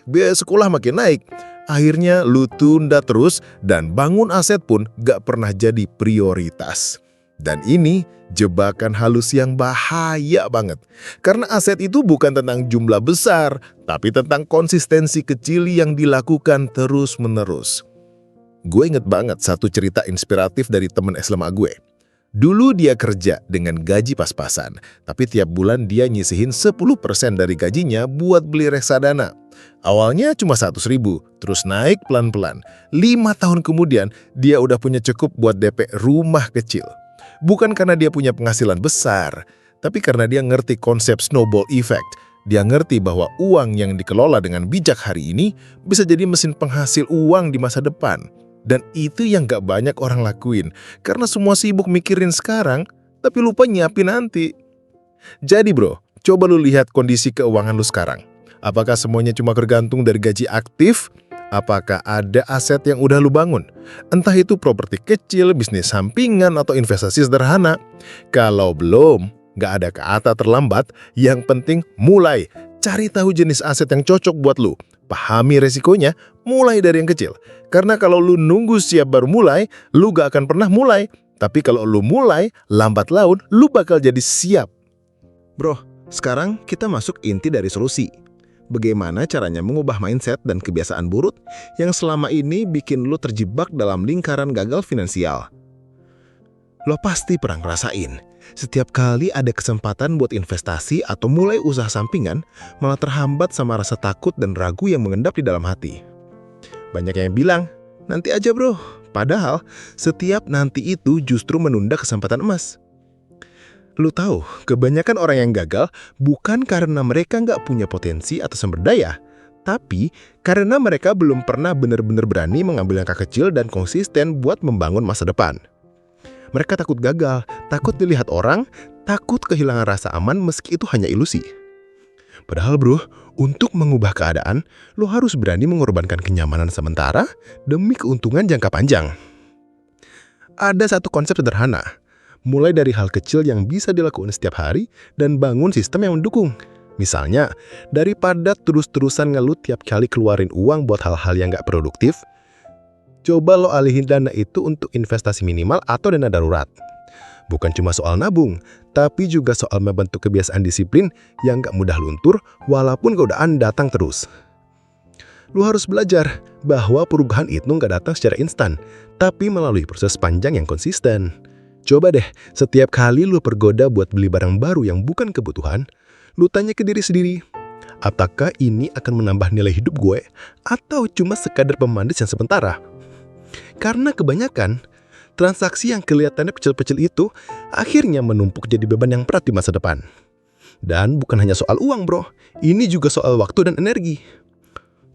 biaya sekolah makin naik. Akhirnya lu tunda terus dan bangun aset pun gak pernah jadi prioritas. Dan ini jebakan halus yang bahaya banget. Karena aset itu bukan tentang jumlah besar, tapi tentang konsistensi kecil yang dilakukan terus-menerus. Gue inget banget satu cerita inspiratif dari temen SMA gue. Dulu dia kerja dengan gaji pas-pasan, tapi tiap bulan dia nyisihin 10% dari gajinya buat beli reksadana. Awalnya cuma 100.000, terus naik pelan-pelan. 5 tahun kemudian, dia udah punya cukup buat DP rumah kecil. Bukan karena dia punya penghasilan besar, tapi karena dia ngerti konsep snowball effect. Dia ngerti bahwa uang yang dikelola dengan bijak hari ini bisa jadi mesin penghasil uang di masa depan. Dan itu yang gak banyak orang lakuin, karena semua sibuk mikirin sekarang, tapi lupa nyiapin nanti. Jadi bro, Coba lu lihat kondisi keuangan lu sekarang. Apakah semuanya cuma tergantung dari gaji aktif? Apakah ada aset yang udah lu bangun? Entah itu properti kecil, bisnis sampingan, atau investasi sederhana. Kalau belum, nggak ada kata terlambat. Yang penting mulai. Cari tahu jenis aset yang cocok buat lu. Pahami resikonya, mulai dari yang kecil. Karena kalau lu nunggu siap baru mulai, lu gak akan pernah mulai. Tapi kalau lu mulai, lambat laun, lu bakal jadi siap. Bro, sekarang kita masuk inti dari solusi. Bagaimana caranya mengubah mindset dan kebiasaan buruk yang selama ini bikin lo terjebak dalam lingkaran gagal finansial. Lo pasti pernah ngerasain, setiap kali ada kesempatan buat investasi atau mulai usaha sampingan, malah terhambat sama rasa takut dan ragu yang mengendap di dalam hati. Banyak yang bilang, nanti aja bro. Padahal, setiap nanti itu justru menunda kesempatan emas. Lu tahu, kebanyakan orang yang gagal bukan karena mereka nggak punya potensi atau sumber daya, tapi karena mereka belum pernah benar-benar berani mengambil langkah kecil dan konsisten buat membangun masa depan. Mereka takut gagal, takut dilihat orang, takut kehilangan rasa aman meski itu hanya ilusi. Padahal bro, untuk mengubah keadaan, lo harus berani mengorbankan kenyamanan sementara demi keuntungan jangka panjang. Ada satu konsep sederhana. Mulai dari hal kecil yang bisa dilakukan setiap hari dan bangun sistem yang mendukung. Misalnya, daripada terus-terusan ngeluh tiap kali keluarin uang buat hal-hal yang gak produktif, coba lo alihin dana itu untuk investasi minimal atau dana darurat. Bukan cuma soal nabung, tapi juga soal membentuk kebiasaan disiplin yang gak mudah luntur walaupun godaan datang terus. Lo harus belajar bahwa perubahan itu gak datang secara instan, tapi melalui proses panjang yang konsisten. Coba deh, setiap kali lu tergoda buat beli barang baru yang bukan kebutuhan, lu tanya ke diri sendiri, apakah ini akan menambah nilai hidup gue atau cuma sekadar pemandis yang sementara? Karena kebanyakan, transaksi yang kelihatannya kecil-kecil itu akhirnya menumpuk jadi beban yang berat di masa depan. Dan bukan hanya soal uang bro, ini juga soal waktu dan energi.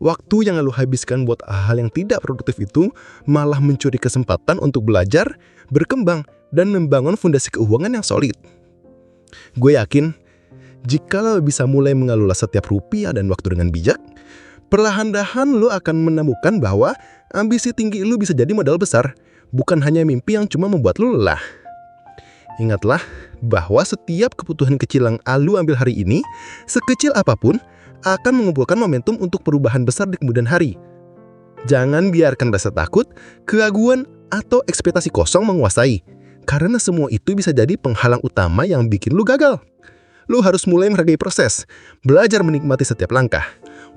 Waktu yang lu habiskan buat hal yang tidak produktif itu malah mencuri kesempatan untuk belajar, berkembang, dan membangun fondasi keuangan yang solid. Gue yakin, jika lo bisa mulai mengelola setiap rupiah dan waktu dengan bijak, perlahan-lahan lo akan menemukan bahwa ambisi tinggi lo bisa jadi modal besar, bukan hanya mimpi yang cuma membuat lo lelah. Ingatlah bahwa setiap kebutuhan kecil yang lo ambil hari ini, sekecil apapun, akan mengumpulkan momentum untuk perubahan besar di kemudian hari. Jangan biarkan rasa takut, keraguan, atau ekspektasi kosong menguasai. Karena semua itu bisa jadi penghalang utama yang bikin lu gagal. Lu harus mulai menghargai proses, belajar menikmati setiap langkah.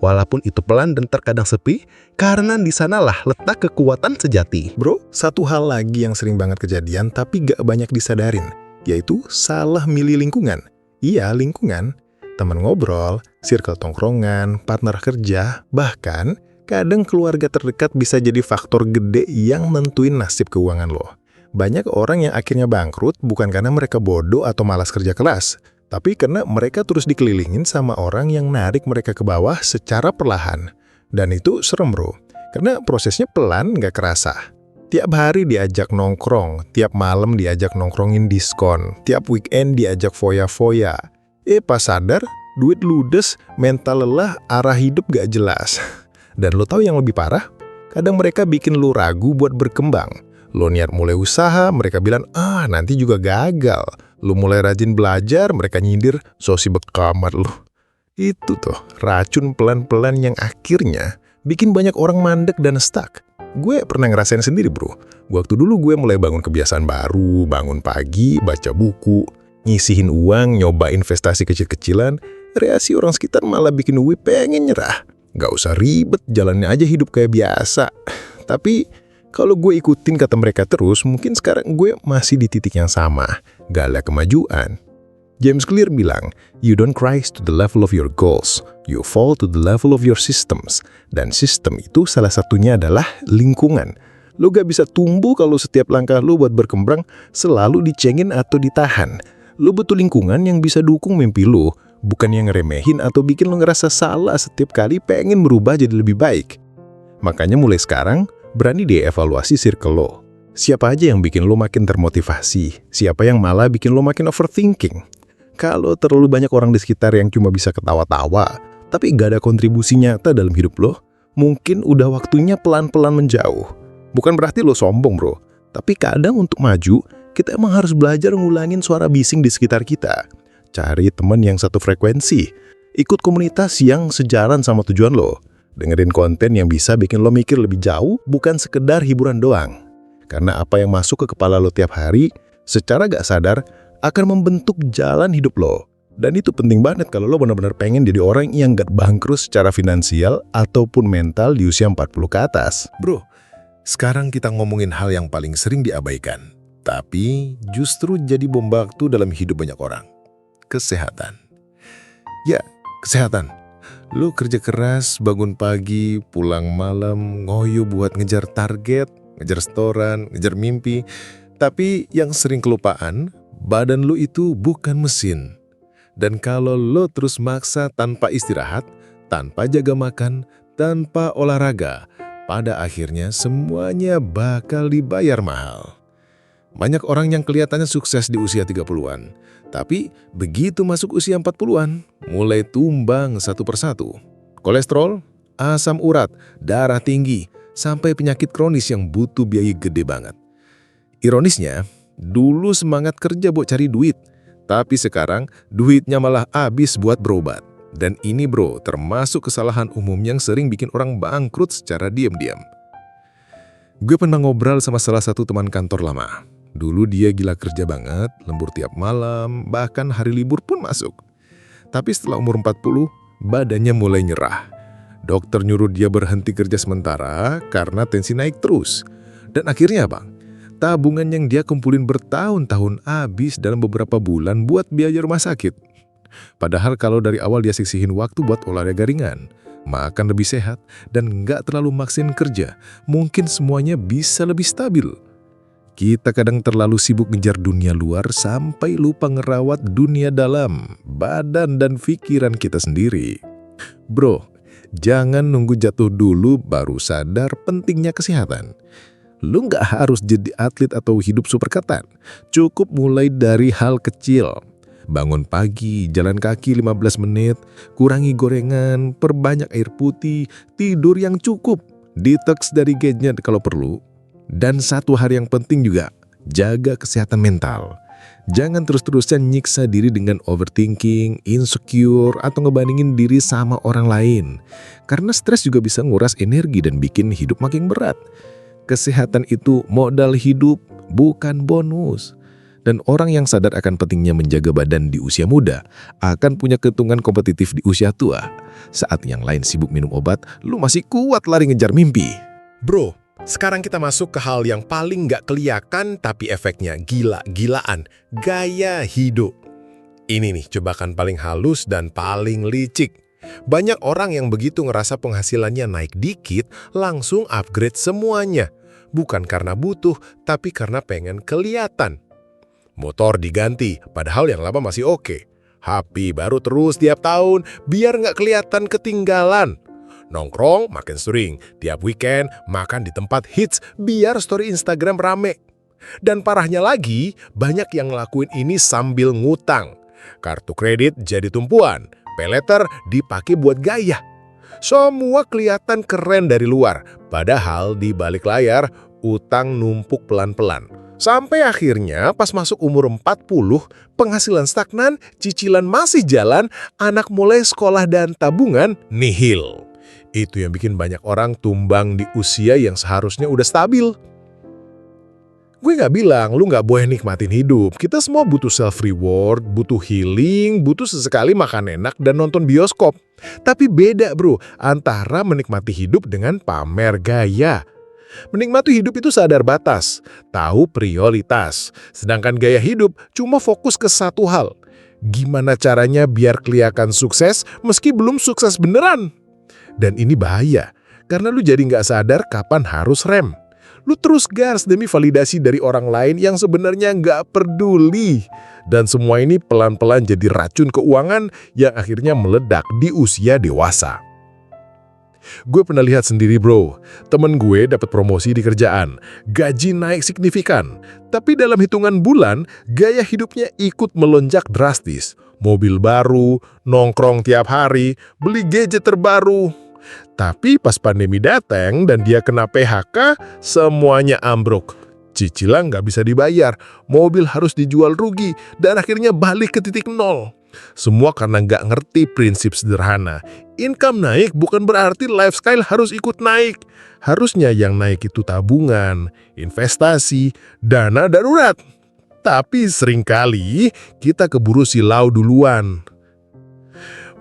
Walaupun itu pelan dan terkadang sepi, karena di sanalah letak kekuatan sejati. Bro, satu hal lagi yang sering banget kejadian tapi gak banyak disadarin, yaitu salah milih lingkungan. Iya, lingkungan. Teman ngobrol, circle tongkrongan, partner kerja, bahkan kadang keluarga terdekat bisa jadi faktor gede yang nentuin nasib keuangan lo. Banyak orang yang akhirnya bangkrut bukan karena mereka bodoh atau malas kerja keras, tapi karena mereka terus dikelilingin sama orang yang narik mereka ke bawah secara perlahan. Dan itu serem bro, karena prosesnya pelan gak kerasa. Tiap hari diajak nongkrong, tiap malam diajak nongkrongin diskon, tiap weekend diajak foya-foya. Pas sadar, duit ludes, mental lelah, arah hidup gak jelas. Dan lo tahu yang lebih parah? Kadang mereka bikin lo ragu buat berkembang. Lo niat mulai usaha, mereka bilang, nanti juga gagal. Lo mulai rajin belajar, mereka nyindir, so sibuk amat lo. Itu tuh, racun pelan-pelan yang akhirnya bikin banyak orang mandek dan stuck. Gue pernah ngerasain sendiri bro. Waktu dulu gue mulai bangun kebiasaan baru, bangun pagi, baca buku, nyisihin uang, nyoba investasi kecil-kecilan, reaksi orang sekitar malah bikin gue pengen nyerah. Gak usah ribet, jalannya aja hidup kayak biasa. Tapi kalau gue ikutin kata mereka terus, mungkin sekarang gue masih di titik yang sama. Gak ada kemajuan. James Clear bilang, you don't rise to the level of your goals, you fall to the level of your systems. Dan sistem itu salah satunya adalah lingkungan. Lo gak bisa tumbuh kalau setiap langkah lo buat berkembang selalu dicengin atau ditahan. Lo butuh lingkungan yang bisa dukung mimpi lo, bukan yang ngeremehin atau bikin lo ngerasa salah setiap kali pengen berubah jadi lebih baik. Makanya mulai sekarang, berani dievaluasi circle lo. Siapa aja yang bikin lo makin termotivasi? Siapa yang malah bikin lo makin overthinking? Kalau terlalu banyak orang di sekitar yang cuma bisa ketawa-tawa, tapi gak ada kontribusi nyata dalam hidup lo, mungkin udah waktunya pelan-pelan menjauh. Bukan berarti lo sombong bro, tapi kadang untuk maju, kita emang harus belajar ngulangin suara bising di sekitar kita. Cari teman yang satu frekuensi, ikut komunitas yang sejalan sama tujuan lo, dengerin konten yang bisa bikin lo mikir lebih jauh, bukan sekedar hiburan doang. Karena apa yang masuk ke kepala lo tiap hari, secara gak sadar, akan membentuk jalan hidup lo. Dan itu penting banget kalau lo benar-benar pengen jadi orang yang gak bangkrut secara finansial ataupun mental di usia 40 ke atas. Bro, sekarang kita ngomongin hal yang paling sering diabaikan, tapi justru jadi bom waktu dalam hidup banyak orang. Kesehatan. Ya, kesehatan. Lo kerja keras, bangun pagi, pulang malam, ngoyo buat ngejar target, ngejar setoran, ngejar mimpi. Tapi yang sering kelupaan, badan lo itu bukan mesin. Dan kalau lo terus maksa tanpa istirahat, tanpa jaga makan, tanpa olahraga, pada akhirnya semuanya bakal dibayar mahal. Banyak orang yang kelihatannya sukses di usia 30-an, tapi begitu masuk usia 40-an, mulai tumbang satu persatu. Kolesterol, asam urat, darah tinggi, sampai penyakit kronis yang butuh biaya gede banget. Ironisnya, dulu semangat kerja buat cari duit, tapi sekarang duitnya malah habis buat berobat. Dan ini bro, termasuk kesalahan umum yang sering bikin orang bangkrut secara diam-diam. Gue pernah ngobrol sama salah satu teman kantor lama. Dulu dia gila kerja banget, lembur tiap malam, bahkan hari libur pun masuk. Tapi setelah umur 40, badannya mulai nyerah. Dokter nyuruh dia berhenti kerja sementara karena tensi naik terus. Dan akhirnya bang, tabungan yang dia kumpulin bertahun-tahun habis dalam beberapa bulan buat biaya rumah sakit. Padahal kalau dari awal dia sisihin waktu buat olahraga ringan, makan lebih sehat, dan nggak terlalu maksin kerja, mungkin semuanya bisa lebih stabil. Kita kadang terlalu sibuk ngejar dunia luar sampai lupa ngerawat dunia dalam, badan dan pikiran kita sendiri. Bro, jangan nunggu jatuh dulu baru sadar pentingnya kesehatan. Lu nggak harus jadi atlet atau hidup super ketat. Cukup mulai dari hal kecil. Bangun pagi, jalan kaki 15 menit, kurangi gorengan, perbanyak air putih, tidur yang cukup, detox dari gadget kalau perlu. Dan satu hal yang penting juga, jaga kesehatan mental. Jangan terus-terusan nyiksa diri dengan overthinking, insecure, atau ngebandingin diri sama orang lain. Karena stres juga bisa nguras energi dan bikin hidup makin berat. Kesehatan itu modal hidup, bukan bonus. Dan orang yang sadar akan pentingnya menjaga badan di usia muda akan punya keuntungan kompetitif di usia tua. Saat yang lain sibuk minum obat, lu masih kuat lari ngejar mimpi. Bro, sekarang kita masuk ke hal yang paling nggak kelihatan tapi efeknya gila-gilaan. Gaya hidup. Ini nih jebakan paling halus dan paling licik. Banyak orang yang begitu ngerasa penghasilannya naik dikit, langsung upgrade semuanya. Bukan karena butuh, tapi karena pengen kelihatan. Motor diganti, padahal yang lama masih oke. HP baru terus tiap tahun, biar nggak kelihatan ketinggalan. Nongkrong makin sering, tiap weekend makan di tempat hits, biar story Instagram rame. Dan parahnya lagi, banyak yang ngelakuin ini sambil ngutang. Kartu kredit jadi tumpuan, paylater dipakai buat gaya. Semua kelihatan keren dari luar, padahal di balik layar, utang numpuk pelan-pelan. Sampai akhirnya pas masuk umur 40, penghasilan stagnan, cicilan masih jalan, anak mulai sekolah dan tabungan nihil. Itu yang bikin banyak orang tumbang di usia yang seharusnya udah stabil. Gue nggak bilang lu nggak boleh nikmatin hidup. Kita semua butuh self-reward, butuh healing, butuh sesekali makan enak dan nonton bioskop. Tapi beda bro, antara menikmati hidup dengan pamer gaya. Menikmati hidup itu sadar batas, tahu prioritas. Sedangkan gaya hidup cuma fokus ke satu hal. Gimana caranya biar kelihatan sukses meski belum sukses beneran? Dan ini bahaya, karena lu jadi nggak sadar kapan harus rem. Lu terus gas demi validasi dari orang lain yang sebenarnya nggak peduli. Dan semua ini pelan-pelan jadi racun keuangan yang akhirnya meledak di usia dewasa. Gue pernah lihat sendiri bro, temen gue dapat promosi di kerjaan, gaji naik signifikan. Tapi dalam hitungan bulan, gaya hidupnya ikut melonjak drastis. mobil baru, nongkrong tiap hari, beli gadget terbaru. Tapi pas pandemi datang dan dia kena PHK, semuanya ambruk. Cicilan nggak bisa dibayar, mobil harus dijual rugi, dan akhirnya balik ke titik nol. Semua karena nggak ngerti prinsip sederhana. Income naik bukan berarti lifestyle harus ikut naik. Harusnya yang naik itu tabungan, investasi, dana darurat. Tapi seringkali kita keburu silau duluan.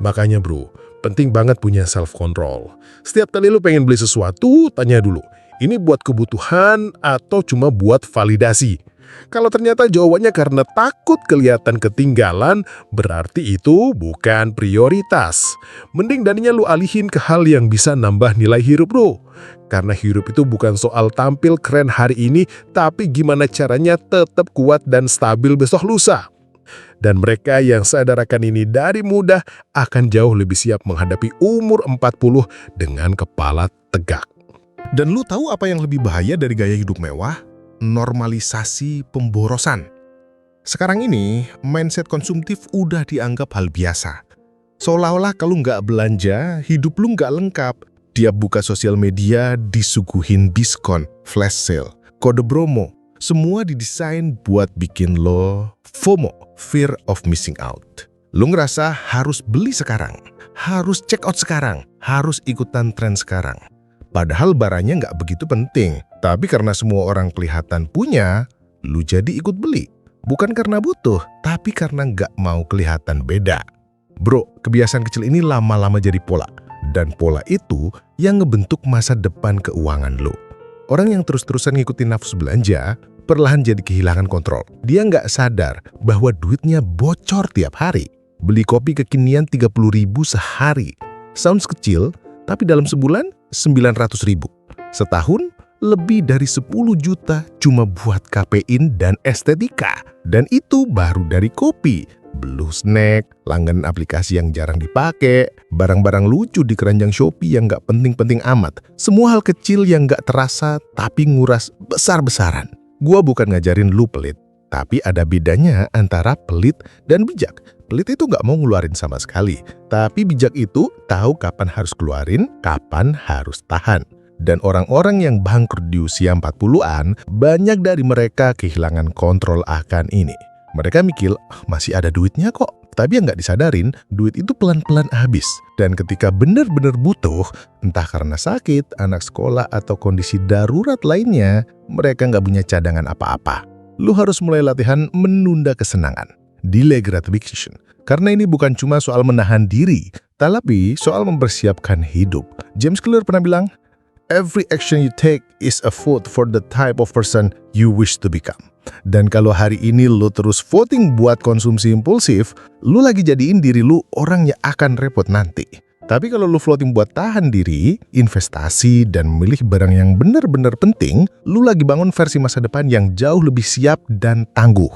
Makanya bro, penting banget punya self-control. Setiap kali lu pengen beli sesuatu, tanya dulu, ini buat kebutuhan atau cuma buat validasi? Kalau ternyata jawabannya karena takut kelihatan ketinggalan, berarti itu bukan prioritas. Mending daninya lu alihin ke hal yang bisa nambah nilai hidup bro. Karena hidup itu bukan soal tampil keren hari ini, tapi gimana caranya tetap kuat dan stabil besok lusa. Dan mereka yang sadar akan ini dari muda akan jauh lebih siap menghadapi umur 40 dengan kepala tegak. Dan lu tahu apa yang lebih bahaya dari gaya hidup mewah? Normalisasi pemborosan. Sekarang ini, mindset konsumtif udah dianggap hal biasa. Seolah-olah kalau nggak belanja, hidup lu nggak lengkap. Tiap buka sosial media disuguhin diskon, flash sale, kode promo. Semua didesain buat bikin lo FOMO, fear of missing out. Lo ngerasa harus beli sekarang, harus check out sekarang, harus ikutan tren sekarang. Padahal barangnya nggak begitu penting. Tapi karena semua orang kelihatan punya, lo jadi ikut beli. Bukan karena butuh, tapi karena nggak mau kelihatan beda. Bro, kebiasaan kecil ini lama-lama jadi pola. Dan pola itu yang ngebentuk masa depan keuangan lo. Orang yang terus-terusan ngikutin nafsu belanja, perlahan jadi kehilangan kontrol. Dia nggak sadar bahwa duitnya bocor tiap hari. Beli kopi kekinian 30.000 sehari. Sounds kecil, tapi dalam sebulan 900.000. Setahun lebih dari 10 juta cuma buat kafein dan estetika. Dan itu baru dari kopi. Belum snack, langganan aplikasi yang jarang dipakai, barang-barang lucu di keranjang Shopee yang nggak penting-penting amat. Semua hal kecil yang nggak terasa tapi nguras besar-besaran. Gua bukan ngajarin lu pelit, tapi ada bedanya antara pelit dan bijak. Pelit itu nggak mau ngeluarin sama sekali, tapi bijak itu tahu kapan harus keluarin, kapan harus tahan. Dan orang-orang yang bangkrut di usia 40-an, banyak dari mereka kehilangan kontrol akan ini. Mereka mikir, masih ada duitnya kok. Tapi yang nggak disadarin, duit itu pelan-pelan habis. Dan ketika benar-benar butuh, entah karena sakit, anak sekolah, atau kondisi darurat lainnya, mereka nggak punya cadangan apa-apa. Lu harus mulai latihan menunda kesenangan. Delay gratification. Karena ini bukan cuma soal menahan diri, tapi soal mempersiapkan hidup. James Clear pernah bilang, every action you take is a vote for the type of person you wish to become. Dan kalau hari ini lu terus voting buat konsumsi impulsif, lu lagi jadiin diri lu orang yang akan repot nanti. Tapi kalau lu voting buat tahan diri, investasi, dan memilih barang yang benar-benar penting, lu lagi bangun versi masa depan yang jauh lebih siap dan tangguh.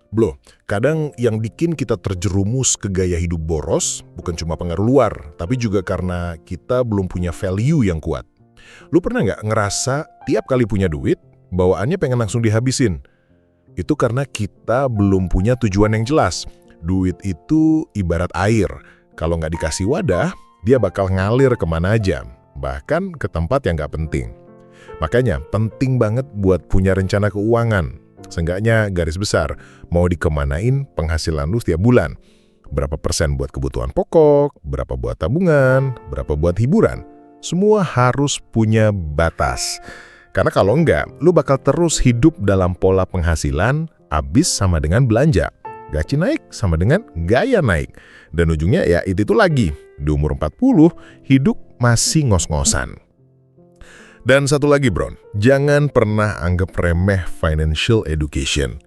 Bro, kadang yang bikin kita terjerumus ke gaya hidup boros bukan cuma pengaruh luar, tapi juga karena kita belum punya value yang kuat. Lu pernah nggak ngerasa tiap kali punya duit, bawaannya pengen langsung dihabisin? Itu karena kita belum punya tujuan yang jelas. Duit itu ibarat air. Kalau nggak dikasih wadah, dia bakal ngalir kemana aja. Bahkan ke tempat yang nggak penting. Makanya penting banget buat punya rencana keuangan. Seenggaknya garis besar, mau dikemanain penghasilan lu setiap bulan. Berapa persen buat kebutuhan pokok, berapa buat tabungan, berapa buat hiburan. Semua harus punya batas. Karena kalau enggak, lu bakal terus hidup dalam pola penghasilan, habis sama dengan belanja. Gaji naik sama dengan gaya naik. Dan ujungnya ya itu lagi. Di umur 40, hidup masih ngos-ngosan. Dan satu lagi bro, jangan pernah anggap remeh financial education.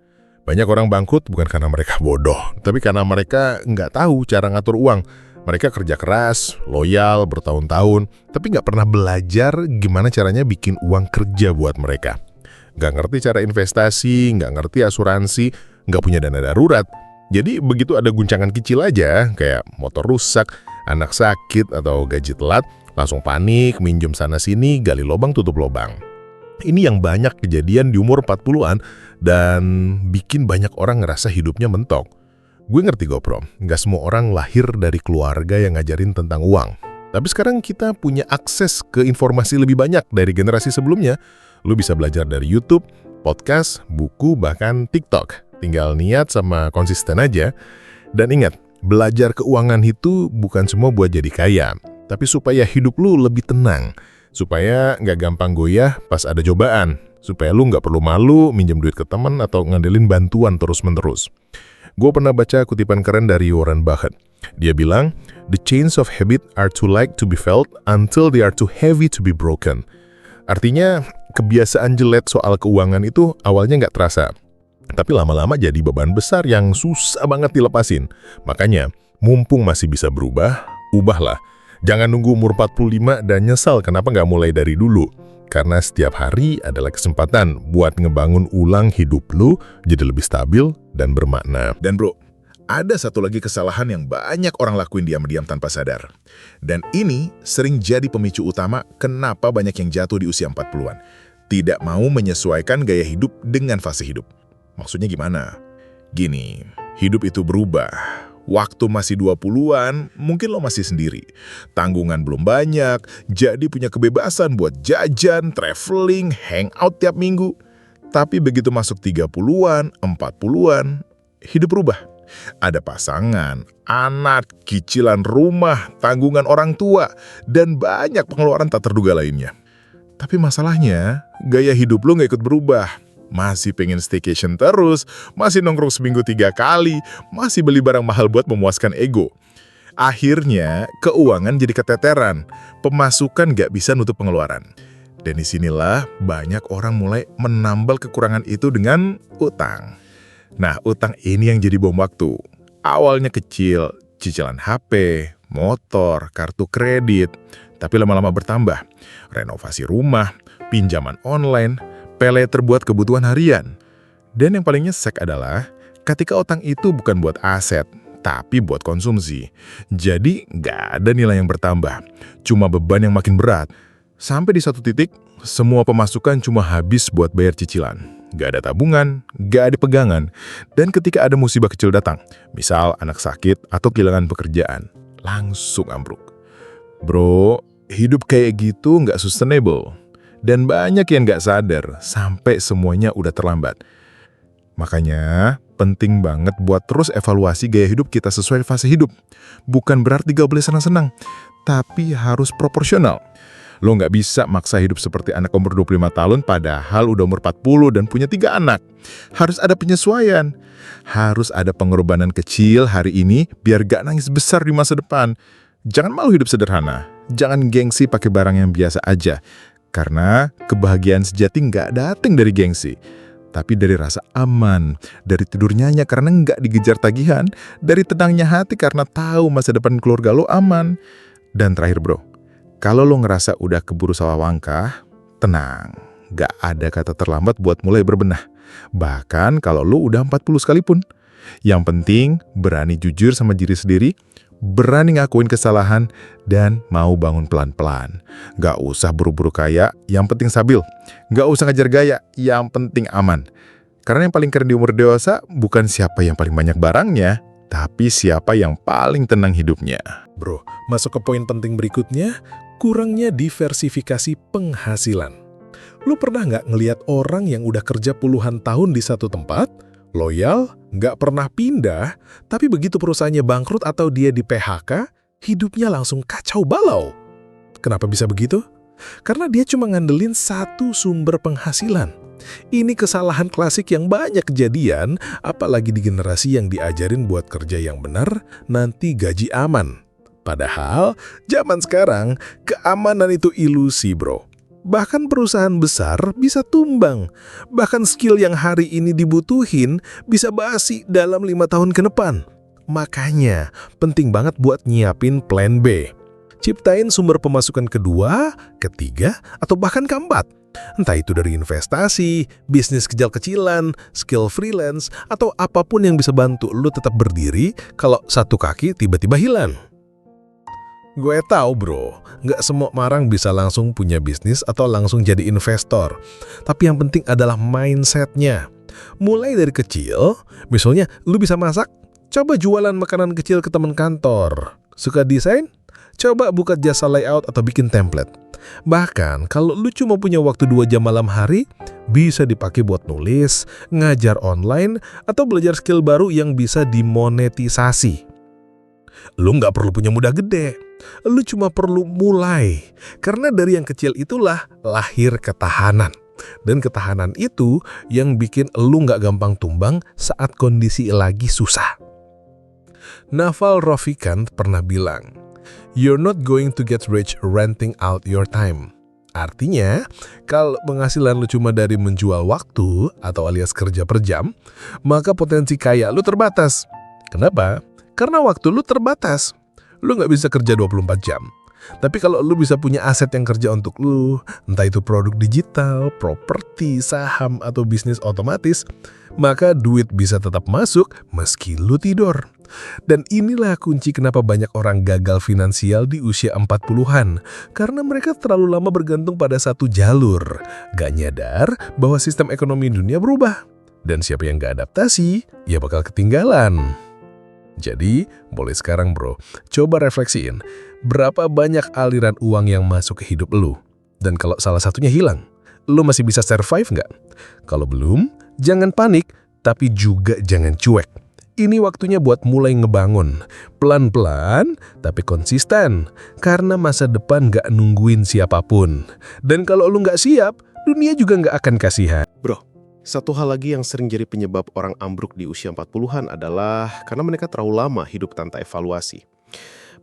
Banyak orang bangkrut bukan karena mereka bodoh, tapi karena mereka nggak tahu cara ngatur uang. Mereka kerja keras, loyal, bertahun-tahun, tapi nggak pernah belajar gimana caranya bikin uang kerja buat mereka. Nggak ngerti cara investasi, nggak ngerti asuransi, nggak punya dana darurat. Jadi begitu ada guncangan kecil aja, kayak motor rusak, anak sakit, atau gaji telat, langsung panik, minjem sana-sini, gali lubang, tutup lubang. Ini yang banyak kejadian di umur 40-an dan bikin banyak orang ngerasa hidupnya mentok. Gue ngerti kok, Bro. Nggak semua orang lahir dari keluarga yang ngajarin tentang uang. Tapi sekarang kita punya akses ke informasi lebih banyak dari generasi sebelumnya. Lu bisa belajar dari YouTube, podcast, buku, bahkan TikTok. Tinggal niat sama konsisten aja. Dan ingat, belajar keuangan itu bukan cuma buat jadi kaya, tapi supaya hidup lu lebih tenang. Supaya nggak gampang goyah pas ada cobaan. Supaya lu nggak perlu malu minjem duit ke teman atau ngandelin bantuan terus-menerus. Gue pernah baca kutipan keren dari Warren Buffett. Dia bilang, "The chains of habit are too light to be felt until they are too heavy to be broken." Artinya, kebiasaan jelek soal keuangan itu awalnya nggak terasa. Tapi lama-lama jadi beban besar yang susah banget dilepasin. Makanya, mumpung masih bisa berubah, ubahlah. Jangan nunggu umur 45 dan nyesal kenapa nggak mulai dari dulu. Karena setiap hari adalah kesempatan buat ngebangun ulang hidup lu jadi lebih stabil dan bermakna. Dan bro, ada satu lagi kesalahan yang banyak orang lakuin diam-diam tanpa sadar. Dan ini sering jadi pemicu utama kenapa banyak yang jatuh di usia 40-an. Tidak mau menyesuaikan gaya hidup dengan fase hidup. Maksudnya gimana? Gini, hidup itu berubah. Waktu masih 20-an, mungkin lo masih sendiri. Tanggungan belum banyak, jadi punya kebebasan buat jajan, traveling, hangout tiap minggu. Tapi begitu masuk 30-an, 40-an, hidup berubah. Ada pasangan, anak, cicilan rumah, tanggungan orang tua, dan banyak pengeluaran tak terduga lainnya. Tapi masalahnya, gaya hidup lo nggak ikut berubah. Masih pengen staycation terus, masih nongkrong seminggu 3 kali, masih beli barang mahal buat memuaskan ego. Akhirnya, keuangan jadi keteteran, pemasukan nggak bisa nutup pengeluaran. Dan disinilah banyak orang mulai menambal kekurangan itu dengan utang. Nah, utang ini yang jadi bom waktu. Awalnya kecil, cicilan HP, motor, kartu kredit, tapi lama-lama bertambah. Renovasi rumah, pinjaman online, pele terbuat kebutuhan harian. Dan yang paling nyesek adalah ketika utang itu bukan buat aset, tapi buat konsumsi. Jadi nggak ada nilai yang bertambah, cuma beban yang makin berat. Sampai di satu titik, semua pemasukan cuma habis buat bayar cicilan. Nggak ada tabungan, nggak ada pegangan. Dan ketika ada musibah kecil datang, misal anak sakit atau kehilangan pekerjaan, langsung ambruk. Bro, hidup kayak gitu nggak sustainable. Dan banyak yang nggak sadar sampai semuanya udah terlambat. Makanya penting banget buat terus evaluasi gaya hidup kita sesuai fase hidup. Bukan berarti gak boleh senang-senang, tapi harus proporsional. Lo nggak bisa maksa hidup seperti anak umur 25 tahun padahal udah umur 40 dan punya 3 anak. Harus ada penyesuaian. Harus ada pengorbanan kecil hari ini biar gak nangis besar di masa depan. Jangan malu hidup sederhana. Jangan gengsi pakai barang yang biasa aja. Karena kebahagiaan sejati nggak datang dari gengsi, tapi dari rasa aman, dari tidur nyenyak karena nggak digejar tagihan, dari tenangnya hati karena tahu masa depan keluarga lo aman. Dan terakhir bro, kalau lo ngerasa udah keburu salah langkah, tenang, nggak ada kata terlambat buat mulai berbenah. Bahkan kalau lo udah 40 sekalipun. Yang penting berani jujur sama diri sendiri, berani ngakuin kesalahan, dan mau bangun pelan-pelan. Gak usah buru-buru kaya, yang penting stabil. Gak usah ngejar gaya, yang penting aman. Karena yang paling keren di umur dewasa bukan siapa yang paling banyak barangnya, tapi siapa yang paling tenang hidupnya. Bro, masuk ke poin penting berikutnya, kurangnya diversifikasi penghasilan. Lu pernah nggak ngelihat orang yang udah kerja puluhan tahun di satu tempat, loyal, nggak pernah pindah, tapi begitu perusahaannya bangkrut atau dia di PHK, hidupnya langsung kacau balau. Kenapa bisa begitu? Karena dia cuma ngandelin satu sumber penghasilan. Ini kesalahan klasik yang banyak kejadian, apalagi di generasi yang diajarin buat kerja yang benar, nanti gaji aman. Padahal, zaman sekarang, keamanan itu ilusi, bro. Bahkan perusahaan besar bisa tumbang. Bahkan skill yang hari ini dibutuhin bisa basi dalam 5 tahun ke depan. Makanya, penting banget buat nyiapin plan B. Ciptain sumber pemasukan kedua, ketiga, atau bahkan keempat. Entah itu dari investasi, bisnis kecil-kecilan, skill freelance, atau apapun yang bisa bantu lu tetap berdiri kalau satu kaki tiba-tiba hilang. Gue tahu bro, nggak semua orang bisa langsung punya bisnis atau langsung jadi investor. Tapi yang penting adalah mindsetnya. Mulai dari kecil, misalnya lu bisa masak, Coba jualan makanan kecil ke teman kantor. Suka desain? Coba buka jasa layout atau bikin template. Bahkan kalau lu cuma punya waktu 2 jam malam hari, bisa dipakai buat nulis, ngajar online, atau belajar skill baru yang bisa dimonetisasi. Lu nggak perlu punya modal gede. Lu cuma perlu mulai. Karena dari yang kecil itulah lahir ketahanan. Dan ketahanan itu yang bikin lu nggak gampang tumbang saat kondisi lagi susah. Naval Ravikant pernah bilang, "You're not going to get rich renting out your time." Artinya, kalau penghasilan lu cuma dari menjual waktu atau alias kerja per jam, maka potensi kaya lu terbatas. Kenapa? Karena waktu lu terbatas. Lu nggak bisa kerja 24 jam. Tapi kalau lu bisa punya aset yang kerja untuk lu, entah itu produk digital, properti, saham, atau bisnis otomatis, maka duit bisa tetap masuk meski lu tidur. Dan inilah kunci kenapa banyak orang gagal finansial di usia 40-an. Karena mereka terlalu lama bergantung pada satu jalur. Gak nyadar bahwa sistem ekonomi dunia berubah. Dan siapa yang gak adaptasi, ya bakal ketinggalan. Jadi, mulai sekarang bro, coba refleksiin, berapa banyak aliran uang yang masuk ke hidup lu? Dan kalau salah satunya hilang, lu masih bisa survive nggak? Kalau belum, jangan panik, tapi juga jangan cuek. Ini waktunya buat mulai ngebangun, pelan-pelan tapi konsisten, karena masa depan nggak nungguin siapapun. Dan kalau lu nggak siap, dunia juga nggak akan kasihan. Bro, satu hal lagi yang sering jadi penyebab orang ambruk di usia 40-an adalah karena mereka terlalu lama hidup tanpa evaluasi.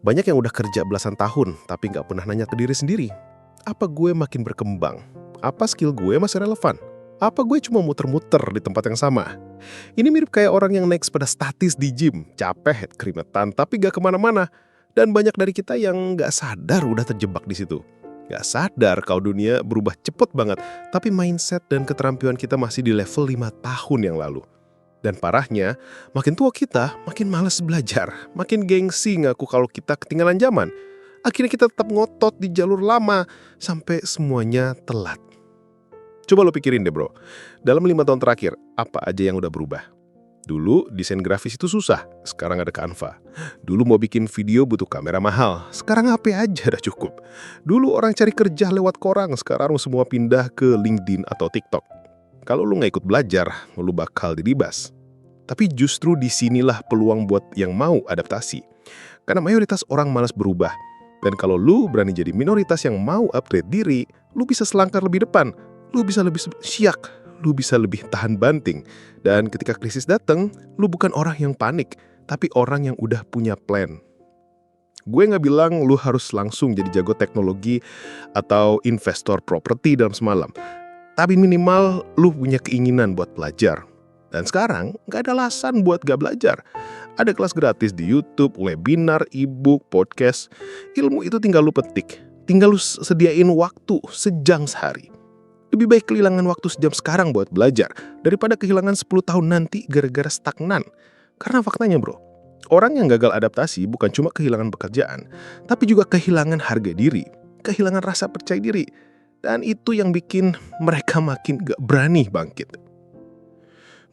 Banyak yang udah kerja belasan tahun tapi nggak pernah nanya ke diri sendiri. Apa gue makin berkembang? Apa skill gue masih relevan? Apa gue cuma muter-muter di tempat yang sama? Ini mirip kayak orang yang naik sepeda statis di gym, capek, keringetan, tapi gak kemana-mana. Dan banyak dari kita yang gak sadar udah terjebak di situ. Gak sadar kalau dunia berubah cepet banget, tapi mindset dan keterampilan kita masih di level 5 tahun yang lalu. Dan parahnya, makin tua kita, makin malas belajar, makin gengsi ngaku kalau kita ketinggalan zaman. Akhirnya kita tetap ngotot di jalur lama, sampai semuanya telat. Coba lo pikirin deh bro, dalam 5 tahun terakhir, apa aja yang udah berubah? Dulu desain grafis itu susah, sekarang ada Canva. Dulu mau bikin video butuh kamera mahal, sekarang HP aja udah cukup. Dulu orang cari kerja lewat koran, sekarang semua pindah ke LinkedIn atau TikTok. Kalau lu nggak ikut belajar, lu bakal diribas. Tapi justru disinilah peluang buat yang mau adaptasi. Karena mayoritas orang malas berubah. Dan kalau lu berani jadi minoritas yang mau upgrade diri, lu bisa selangkah lebih depan. Lu bisa lebih siak, lu bisa lebih tahan banting. Dan ketika krisis datang, lu bukan orang yang panik, tapi orang yang udah punya plan. Gue nggak bilang lu harus langsung jadi jago teknologi atau investor properti dalam semalam. Tapi minimal lu punya keinginan buat belajar. Dan sekarang nggak ada alasan buat gak belajar. Ada kelas gratis di YouTube, webinar, e-book, podcast. Ilmu itu tinggal lu petik. Tinggal lu sediain waktu sejam sehari. Lebih baik kehilangan waktu sejam sekarang buat belajar daripada kehilangan 10 tahun nanti gara-gara stagnan. Karena faktanya bro, orang yang gagal adaptasi bukan cuma kehilangan pekerjaan, tapi juga kehilangan harga diri, kehilangan rasa percaya diri. Dan itu yang bikin mereka makin gak berani bangkit.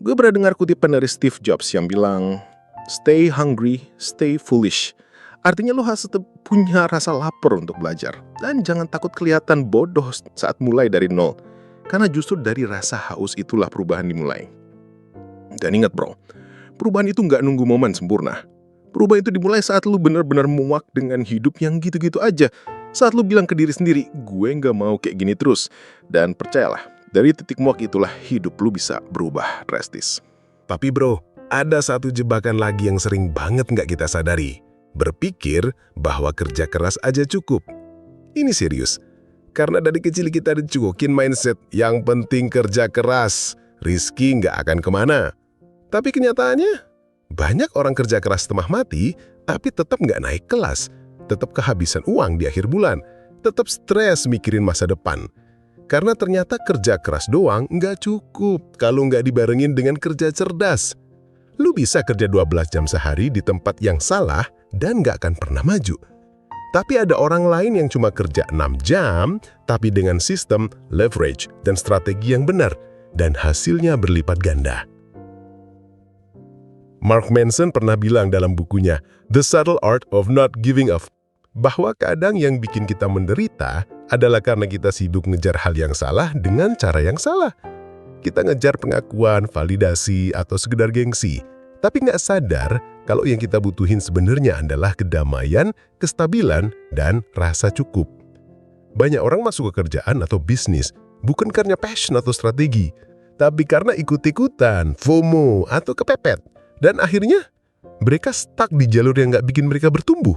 Gue pernah dengar kutipan dari Steve Jobs yang bilang, "Stay hungry, stay foolish." Artinya lo harus tetap punya rasa lapar untuk belajar. Dan jangan takut kelihatan bodoh saat mulai dari nol. Karena justru dari rasa haus itulah perubahan dimulai. Dan ingat bro, perubahan itu nggak nunggu momen sempurna. Perubahan itu dimulai saat lo benar-benar muak dengan hidup yang gitu-gitu aja. Saat lo bilang ke diri sendiri, gue nggak mau kayak gini terus. Dan percayalah, dari titik muak itulah hidup lo bisa berubah drastis. Tapi bro, ada satu jebakan lagi yang sering banget nggak kita sadari. Berpikir bahwa kerja keras aja cukup. Ini serius. Karena dari kecil kita dicukokin mindset yang penting kerja keras, rizki nggak akan kemana. Tapi kenyataannya, banyak orang kerja keras setengah mati, tapi tetap nggak naik kelas. Tetap kehabisan uang di akhir bulan. Tetap stres mikirin masa depan. Karena ternyata kerja keras doang nggak cukup kalau nggak dibarengin dengan kerja cerdas. Lu bisa kerja 12 jam sehari di tempat yang salah dan nggak akan pernah maju. Tapi ada orang lain yang cuma kerja 6 jam, tapi dengan sistem, leverage, dan strategi yang benar, dan hasilnya berlipat ganda. Mark Manson pernah bilang dalam bukunya The Subtle Art of Not Giving Up bahwa kadang yang bikin kita menderita adalah karena kita sibuk ngejar hal yang salah dengan cara yang salah. Kita ngejar pengakuan, validasi, atau sekedar gengsi, tapi nggak sadar kalau yang kita butuhin sebenarnya adalah kedamaian, kestabilan, dan rasa cukup. Banyak orang masuk ke kerjaan atau bisnis bukan karena passion atau strategi, tapi karena ikut-ikutan, FOMO, atau kepepet. Dan akhirnya, mereka stuck di jalur yang nggak bikin mereka bertumbuh.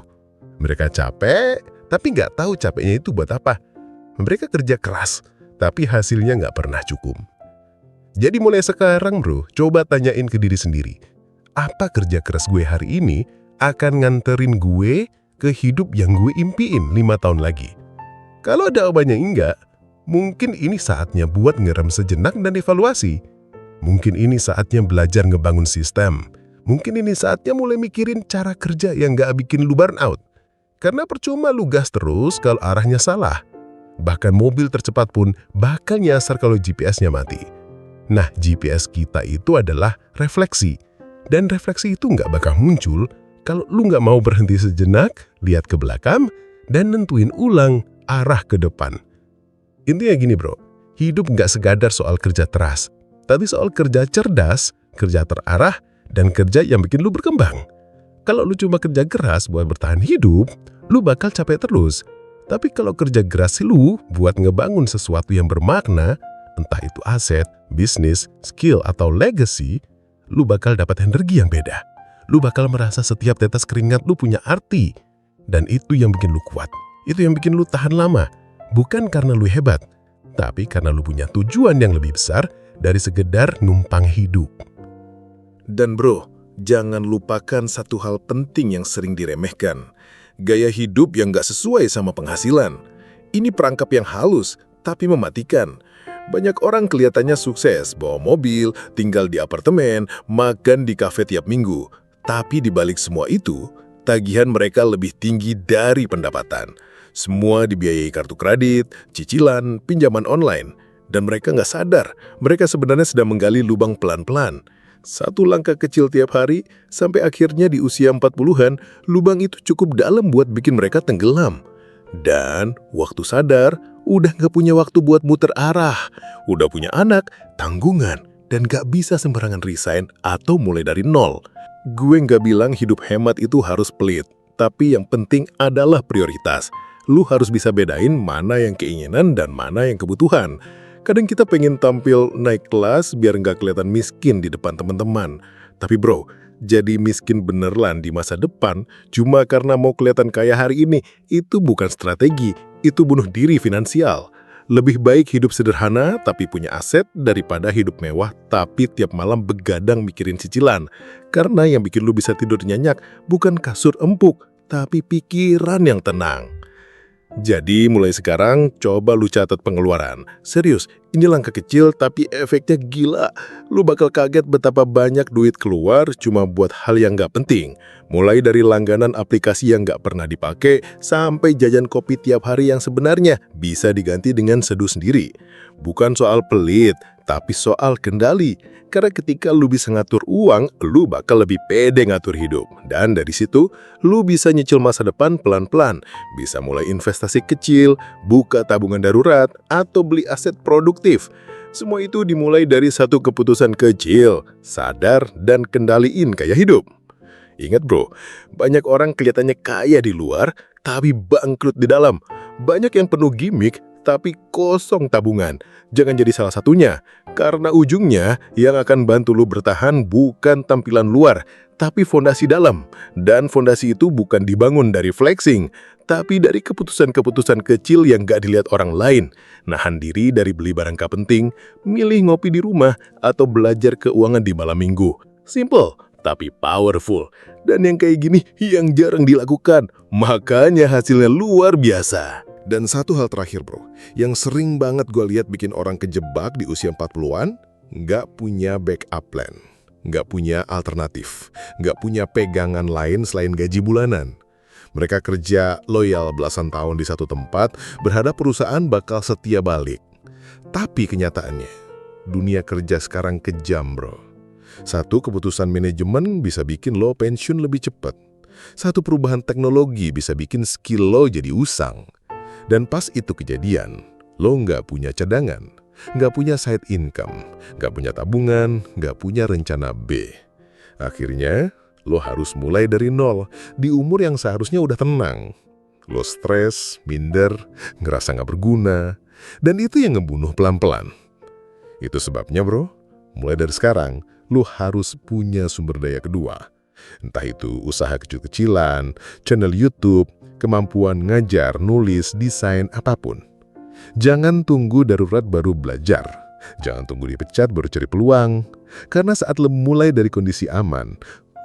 Mereka capek, tapi nggak tahu capeknya itu buat apa. Mereka kerja keras, tapi hasilnya nggak pernah cukup. Jadi mulai sekarang bro, coba tanyain ke diri sendiri. Apa kerja keras gue hari ini akan nganterin gue ke hidup yang gue impiin 5 tahun lagi? Kalau jawabannya enggak, mungkin ini saatnya buat ngerem sejenak dan evaluasi. Mungkin ini saatnya belajar ngebangun sistem. Mungkin ini saatnya mulai mikirin cara kerja yang gak bikin lu burn out. Karena percuma lu gas terus kalau arahnya salah. Bahkan mobil tercepat pun bakal nyasar kalau GPS-nya mati. Nah, GPS kita itu adalah refleksi. Dan refleksi itu gak bakal muncul kalau lu gak mau berhenti sejenak, lihat ke belakang, dan nentuin ulang arah ke depan. Intinya gini bro, hidup gak sekadar soal kerja keras. Tapi soal kerja cerdas, kerja terarah, dan kerja yang bikin lu berkembang. Kalau lu cuma kerja keras buat bertahan hidup, lu bakal capek terus. Tapi kalau kerja keras lu buat ngebangun sesuatu yang bermakna, entah itu aset, bisnis, skill, atau legacy, lu bakal dapat energi yang beda. Lu bakal merasa setiap tetes keringat lu punya arti. Dan itu yang bikin lu kuat. Itu yang bikin lu tahan lama. Bukan karena lu hebat, tapi karena lu punya tujuan yang lebih besar dari sekedar numpang hidup. Dan bro, jangan lupakan satu hal penting yang sering diremehkan. Gaya hidup yang gak sesuai sama penghasilan. Ini perangkap yang halus, tapi mematikan. Banyak orang kelihatannya sukses, bawa mobil, tinggal di apartemen, makan di kafe tiap minggu. Tapi di balik semua itu, tagihan mereka lebih tinggi dari pendapatan. Semua dibiayai kartu kredit, cicilan, pinjaman online. Dan mereka nggak sadar, mereka sebenarnya sedang menggali lubang pelan-pelan. Satu langkah kecil tiap hari, sampai akhirnya di usia 40-an, lubang itu cukup dalam buat bikin mereka tenggelam. Dan waktu sadar, udah nggak punya waktu buat muter arah. Udah punya anak, tanggungan, dan nggak bisa sembarangan resign atau mulai dari nol. Gue nggak bilang hidup hemat itu harus pelit, tapi yang penting adalah prioritas. Lu harus bisa bedain mana yang keinginan dan mana yang kebutuhan. Kadang kita pengen tampil naik kelas biar nggak kelihatan miskin di depan teman-teman. Tapi bro, jadi miskin beneran di masa depan cuma karena mau kelihatan kaya hari ini, itu bukan strategi, itu bunuh diri finansial. Lebih baik hidup sederhana tapi punya aset daripada hidup mewah tapi tiap malam begadang mikirin cicilan. Karena yang bikin lu bisa tidur nyenyak bukan kasur empuk, tapi pikiran yang tenang. Jadi mulai sekarang coba lu catat pengeluaran. Serius, ini langkah kecil tapi efeknya gila. Lu bakal kaget betapa banyak duit keluar cuma buat hal yang gak penting. Mulai dari langganan aplikasi yang gak pernah dipakai sampai jajan kopi tiap hari yang sebenarnya bisa diganti dengan seduh sendiri. Bukan soal pelit, tapi soal kendali. Karena ketika lu bisa ngatur uang, lu bakal lebih pede ngatur hidup. Dan dari situ, lu bisa nyicil masa depan pelan-pelan. Bisa mulai investasi kecil, buka tabungan darurat, atau beli aset produktif. Semua itu dimulai dari satu keputusan kecil, sadar dan kendaliin gaya hidup. Ingat bro, banyak orang kelihatannya kaya di luar, tapi bangkrut di dalam. Banyak yang penuh gimmick, tapi kosong tabungan. Jangan jadi salah satunya, karena ujungnya yang akan bantu lu bertahan bukan tampilan luar, tapi fondasi dalam. Dan fondasi itu bukan dibangun dari flexing, tapi dari keputusan-keputusan kecil yang gak dilihat orang lain. Nahan diri dari beli barang gak penting, milih ngopi di rumah, atau belajar keuangan di malam minggu. Simple, tapi powerful. Dan yang kayak gini yang jarang dilakukan, makanya hasilnya luar biasa. Dan satu hal terakhir bro, yang sering banget gue lihat bikin orang kejebak di usia 40-an, nggak punya backup plan, nggak punya alternatif, nggak punya pegangan lain selain gaji bulanan. Mereka kerja loyal belasan tahun di satu tempat, berharap perusahaan bakal setia balik. Tapi kenyataannya, dunia kerja sekarang kejam bro. Satu keputusan manajemen bisa bikin lo pensiun lebih cepat. Satu perubahan teknologi bisa bikin skill lo jadi usang. Dan pas itu kejadian, lo nggak punya cadangan, nggak punya side income, nggak punya tabungan, nggak punya rencana B. Akhirnya, lo harus mulai dari nol di umur yang seharusnya udah tenang. Lo stres, minder, ngerasa nggak berguna, dan itu yang ngebunuh pelan-pelan. Itu sebabnya bro, mulai dari sekarang, lo harus punya sumber daya kedua. Entah itu usaha kecil-kecilan, channel YouTube, kemampuan ngajar, nulis, desain, apapun. Jangan tunggu darurat baru belajar. Jangan tunggu dipecat baru cari peluang. Karena saat lo mulai dari kondisi aman,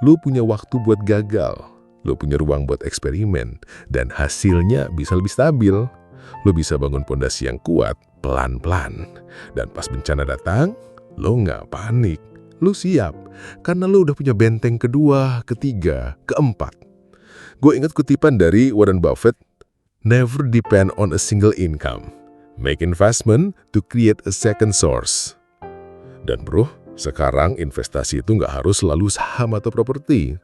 lo punya waktu buat gagal. Lo punya ruang buat eksperimen. Dan hasilnya bisa lebih stabil. Lo bisa bangun pondasi yang kuat pelan-pelan. Dan pas bencana datang, lo nggak panik. Lo siap, karena lo udah punya benteng kedua, ketiga, keempat. Gue ingat kutipan dari Warren Buffett, "Never depend on a single income. Make investment to create a second source." Dan bro, sekarang investasi itu nggak harus selalu saham atau properti.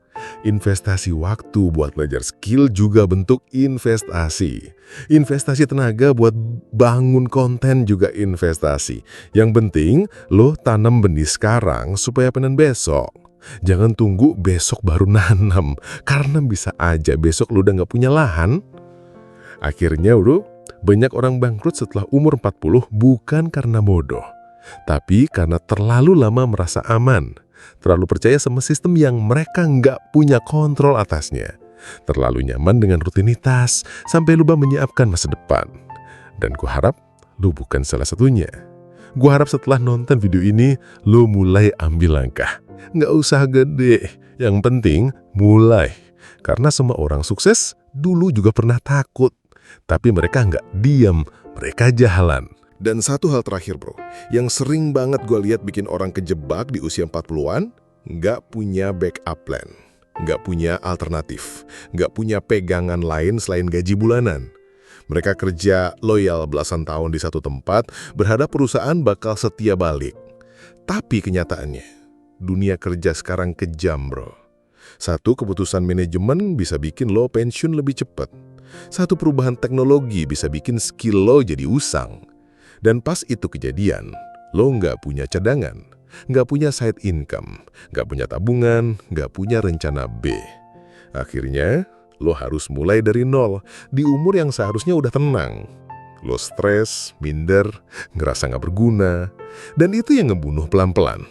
Investasi waktu buat belajar skill juga bentuk investasi. Investasi tenaga buat bangun konten juga investasi. Yang penting, lo tanam benih sekarang supaya panen besok. Jangan tunggu besok baru nanam, karena bisa aja besok lo udah nggak punya lahan. Akhirnya bro, banyak orang bangkrut setelah umur 40 bukan karena bodoh, tapi karena terlalu lama merasa aman. Terlalu percaya sama sistem yang mereka nggak punya kontrol atasnya. Terlalu nyaman dengan rutinitas, sampai lupa menyiapkan masa depan. Dan ku harap lu bukan salah satunya. Gua harap setelah nonton video ini, lu mulai ambil langkah. Nggak usah gede, yang penting mulai. Karena semua orang sukses dulu juga pernah takut. Tapi mereka nggak diam, mereka jalan. Dan satu hal terakhir bro, yang sering banget gue lihat bikin orang kejebak di usia 40-an, nggak punya backup plan, nggak punya alternatif, nggak punya pegangan lain selain gaji bulanan. Mereka kerja loyal belasan tahun di satu tempat, berharap perusahaan bakal setia balik. Tapi kenyataannya, dunia kerja sekarang kejam bro. Satu keputusan manajemen bisa bikin lo pensiun lebih cepat. Satu perubahan teknologi bisa bikin skill lo jadi usang. Dan pas itu kejadian, lo nggak punya cadangan, nggak punya side income, nggak punya tabungan, nggak punya rencana B. Akhirnya, lo harus mulai dari nol di umur yang seharusnya udah tenang. Lo stres, minder, ngerasa nggak berguna, dan itu yang ngebunuh pelan-pelan.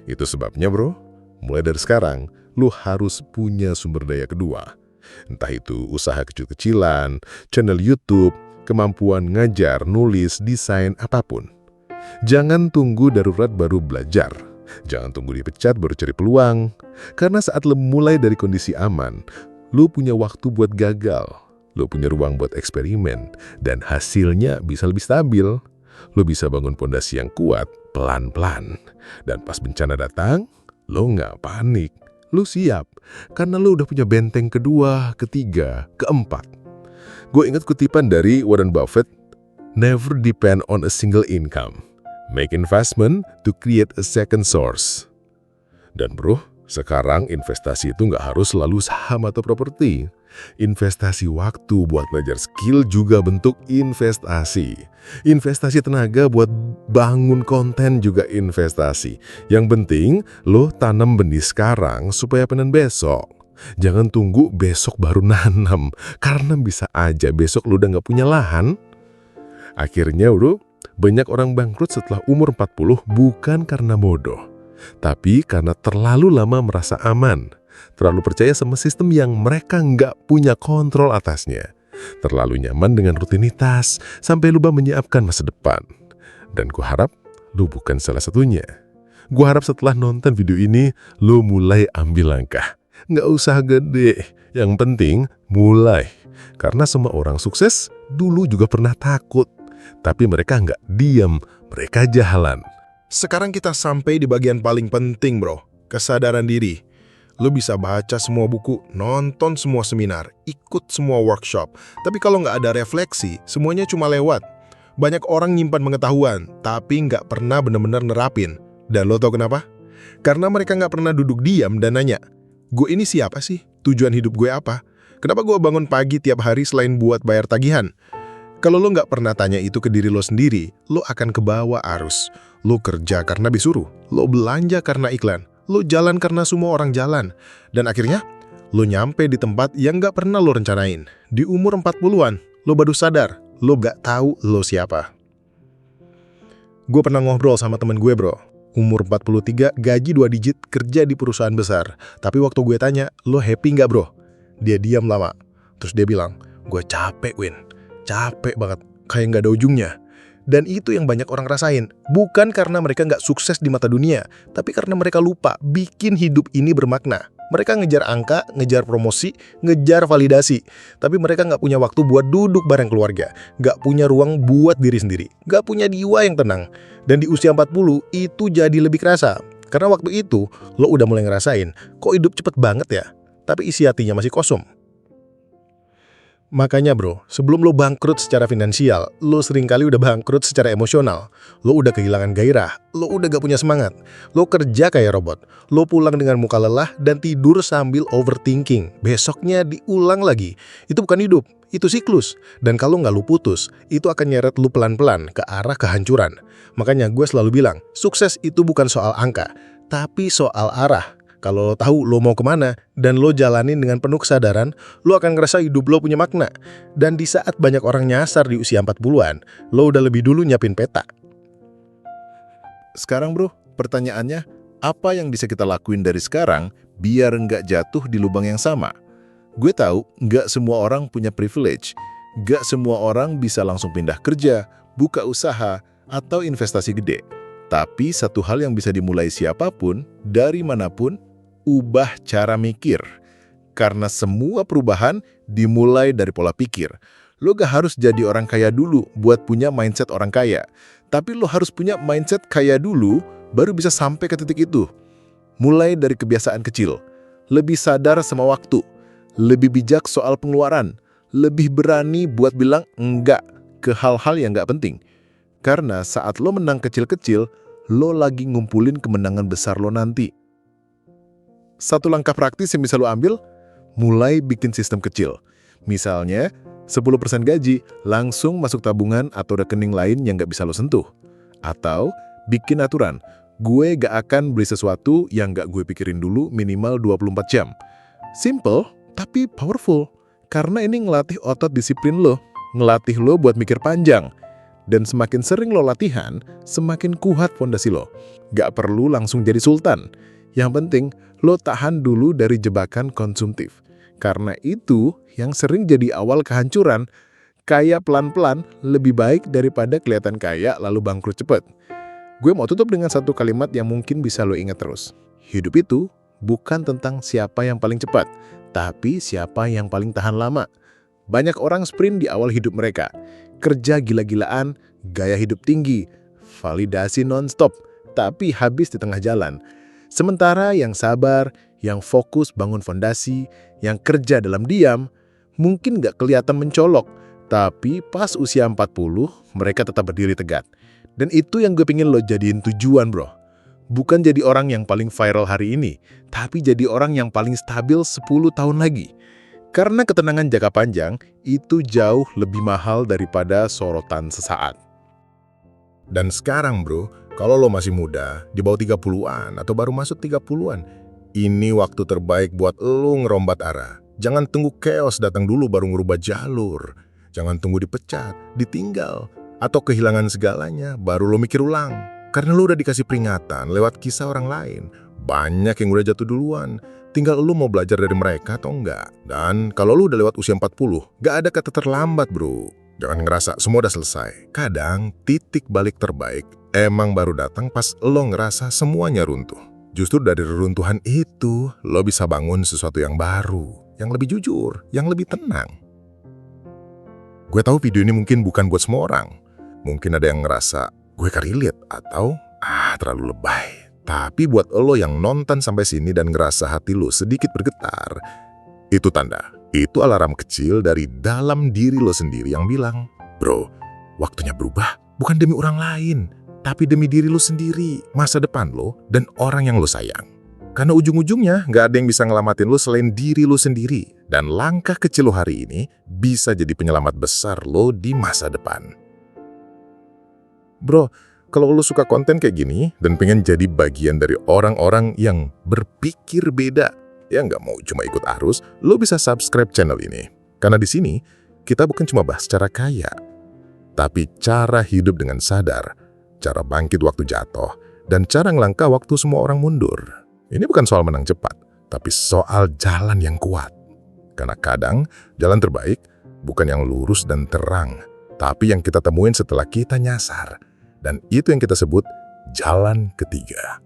Itu sebabnya bro, mulai dari sekarang, lo harus punya sumber daya kedua. Entah itu usaha kecil-kecilan, channel YouTube, kemampuan ngajar, nulis, desain, apapun. Jangan tunggu darurat baru belajar. Jangan tunggu dipecat baru cari peluang. Karena saat lo mulai dari kondisi aman, lo punya waktu buat gagal. Lo punya ruang buat eksperimen. Dan hasilnya bisa lebih stabil. Lo bisa bangun pondasi yang kuat pelan-pelan. Dan pas bencana datang, lo nggak panik. Lo siap, karena lo udah punya benteng kedua, ketiga, keempat. Gue ingat kutipan dari Warren Buffett, "Never depend on a single income. Make investment to create a second source." Dan bro, sekarang investasi itu nggak harus selalu saham atau properti. Investasi waktu buat belajar skill juga bentuk investasi. Investasi tenaga buat bangun konten juga investasi. Yang penting, lo tanam benih sekarang supaya panen besok. Jangan tunggu besok baru nanam, karena bisa aja besok lo udah nggak punya lahan. Akhirnya bro, banyak orang bangkrut setelah umur 40 bukan karena bodoh, tapi karena terlalu lama merasa aman. Terlalu percaya sama sistem yang mereka nggak punya kontrol atasnya. Terlalu nyaman dengan rutinitas, sampai lupa menyiapkan masa depan. Dan ku harap lu bukan salah satunya. Gue harap setelah nonton video ini, lu mulai ambil langkah. Nggak usah gede, yang penting mulai. Karena semua orang sukses dulu juga pernah takut. Tapi mereka nggak diam, mereka jalan. Sekarang kita sampai di bagian paling penting bro, kesadaran diri. Lo bisa baca semua buku, nonton semua seminar, ikut semua workshop. Tapi kalau nggak ada refleksi, semuanya cuma lewat. Banyak orang nyimpan pengetahuan, tapi nggak pernah benar-benar nerapin. Dan lo tau kenapa? Karena mereka nggak pernah duduk diam dan nanya, gue ini siapa sih? Tujuan hidup gue apa? Kenapa gue bangun pagi tiap hari selain buat bayar tagihan? Kalau lo nggak pernah tanya itu ke diri lo sendiri, lo akan kebawa arus. Lo kerja karena disuruh, lo belanja karena iklan, lo jalan karena semua orang jalan. Dan akhirnya, lo nyampe di tempat yang nggak pernah lo rencanain. Di umur 40-an, lo baru sadar, lo nggak tahu lo siapa. Gue pernah ngobrol sama temen gue bro, umur 43, gaji 2 digit, kerja di perusahaan besar. Tapi waktu gue tanya, lo happy nggak bro? Dia diam lama, terus dia bilang, gue capek Win, capek banget, kayak nggak ada ujungnya. Dan itu yang banyak orang rasain, bukan karena mereka nggak sukses di mata dunia, tapi karena mereka lupa bikin hidup ini bermakna. Mereka ngejar angka, ngejar promosi, ngejar validasi. Tapi mereka nggak punya waktu buat duduk bareng keluarga. Nggak punya ruang buat diri sendiri. Nggak punya jiwa yang tenang. Dan di usia 40, itu jadi lebih kerasa. Karena waktu itu, lo udah mulai ngerasain, kok hidup cepet banget ya? Tapi isi hatinya masih kosong. Makanya bro, sebelum lo bangkrut secara finansial, lo seringkali udah bangkrut secara emosional. Lo udah kehilangan gairah, lo udah gak punya semangat. Lo kerja kayak robot, lo pulang dengan muka lelah dan tidur sambil overthinking. Besoknya diulang lagi. Itu bukan hidup, itu siklus. Dan kalau nggak lo putus, itu akan nyeret lo pelan-pelan ke arah kehancuran. Makanya gue selalu bilang, sukses itu bukan soal angka, tapi soal arah. Kalau lo tahu lo mau kemana dan lo jalanin dengan penuh kesadaran, lo akan ngerasa hidup lo punya makna. Dan di saat banyak orang nyasar di usia 40-an, lo udah lebih dulu nyiapin peta. Sekarang bro, pertanyaannya, apa yang bisa kita lakuin dari sekarang biar nggak jatuh di lubang yang sama? Gue tahu nggak semua orang punya privilege, nggak semua orang bisa langsung pindah kerja, buka usaha, atau investasi gede. Tapi satu hal yang bisa dimulai siapapun, dari manapun, ubah cara mikir. Karena semua perubahan dimulai dari pola pikir. Lo gak harus jadi orang kaya dulu buat punya mindset orang kaya. Tapi lo harus punya mindset kaya dulu, baru bisa sampai ke titik itu. Mulai dari kebiasaan kecil. Lebih sadar sama waktu. Lebih bijak soal pengeluaran. Lebih berani buat bilang enggak ke hal-hal yang gak penting. Karena saat lo menang kecil-kecil, lo lagi ngumpulin kemenangan besar lo nanti. Satu langkah praktis yang bisa lo ambil, mulai bikin sistem kecil. Misalnya, 10% gaji langsung masuk tabungan atau rekening lain yang gak bisa lo sentuh. Atau, bikin aturan, gue gak akan beli sesuatu yang gak gue pikirin dulu minimal 24 jam. Simple, tapi powerful. Karena ini ngelatih otot disiplin lo, ngelatih lo buat mikir panjang. Dan semakin sering lo latihan, semakin kuat fondasi lo. Gak perlu langsung jadi sultan. Yang penting, lo tahan dulu dari jebakan konsumtif. Karena itu yang sering jadi awal kehancuran. Kaya pelan-pelan lebih baik daripada kelihatan kaya lalu bangkrut cepat. Gue mau tutup dengan satu kalimat yang mungkin bisa lo ingat terus. Hidup itu bukan tentang siapa yang paling cepat, tapi siapa yang paling tahan lama. Banyak orang sprint di awal hidup mereka. Kerja gila-gilaan, gaya hidup tinggi, validasi non-stop, tapi habis di tengah jalan. Sementara yang sabar, yang fokus bangun fondasi, yang kerja dalam diam, mungkin gak kelihatan mencolok, tapi pas usia 40, mereka tetap berdiri tegak. Dan itu yang gue pengen lo jadiin tujuan bro. Bukan jadi orang yang paling viral hari ini, tapi jadi orang yang paling stabil 10 tahun lagi. Karena ketenangan jangka panjang itu jauh lebih mahal daripada sorotan sesaat. Dan sekarang bro, kalau lo masih muda, di bawah 30-an atau baru masuk 30-an, ini waktu terbaik buat lo ngerombat arah. Jangan tunggu chaos datang dulu baru ngerubah jalur. Jangan tunggu dipecat, ditinggal, atau kehilangan segalanya baru lo mikir ulang. Karena lo udah dikasih peringatan lewat kisah orang lain. Banyak yang udah jatuh duluan. Tinggal lu mau belajar dari mereka atau enggak. Dan kalau lu udah lewat usia 40, gak ada kata terlambat bro. Jangan ngerasa semua udah selesai. Kadang titik balik terbaik emang baru datang pas lo ngerasa semuanya runtuh. Justru dari reruntuhan itu, lo bisa bangun sesuatu yang baru, yang lebih jujur, yang lebih tenang. Gue tahu video ini mungkin bukan buat semua orang. Mungkin ada yang ngerasa, gue relate atau terlalu lebay. Tapi buat lo yang nonton sampai sini dan ngerasa hati lo sedikit bergetar, itu tanda. Itu alarm kecil dari dalam diri lo sendiri yang bilang, bro, waktunya berubah bukan demi orang lain, tapi demi diri lu sendiri, masa depan lu, dan orang yang lu sayang. Karena ujung-ujungnya nggak ada yang bisa ngelamatin lu selain diri lu sendiri. Dan langkah kecil lu hari ini bisa jadi penyelamat besar lu di masa depan. Bro, kalau lu suka konten kayak gini dan pengen jadi bagian dari orang-orang yang berpikir beda, ya nggak mau cuma ikut arus, lu bisa subscribe channel ini. Karena di sini, kita bukan cuma bahas cara kaya, tapi cara hidup dengan sadar, cara bangkit waktu jatuh, dan cara ngelangkah waktu semua orang mundur. Ini bukan soal menang cepat, tapi soal jalan yang kuat. Karena kadang, jalan terbaik bukan yang lurus dan terang, tapi yang kita temuin setelah kita nyasar. Dan itu yang kita sebut jalan ketiga.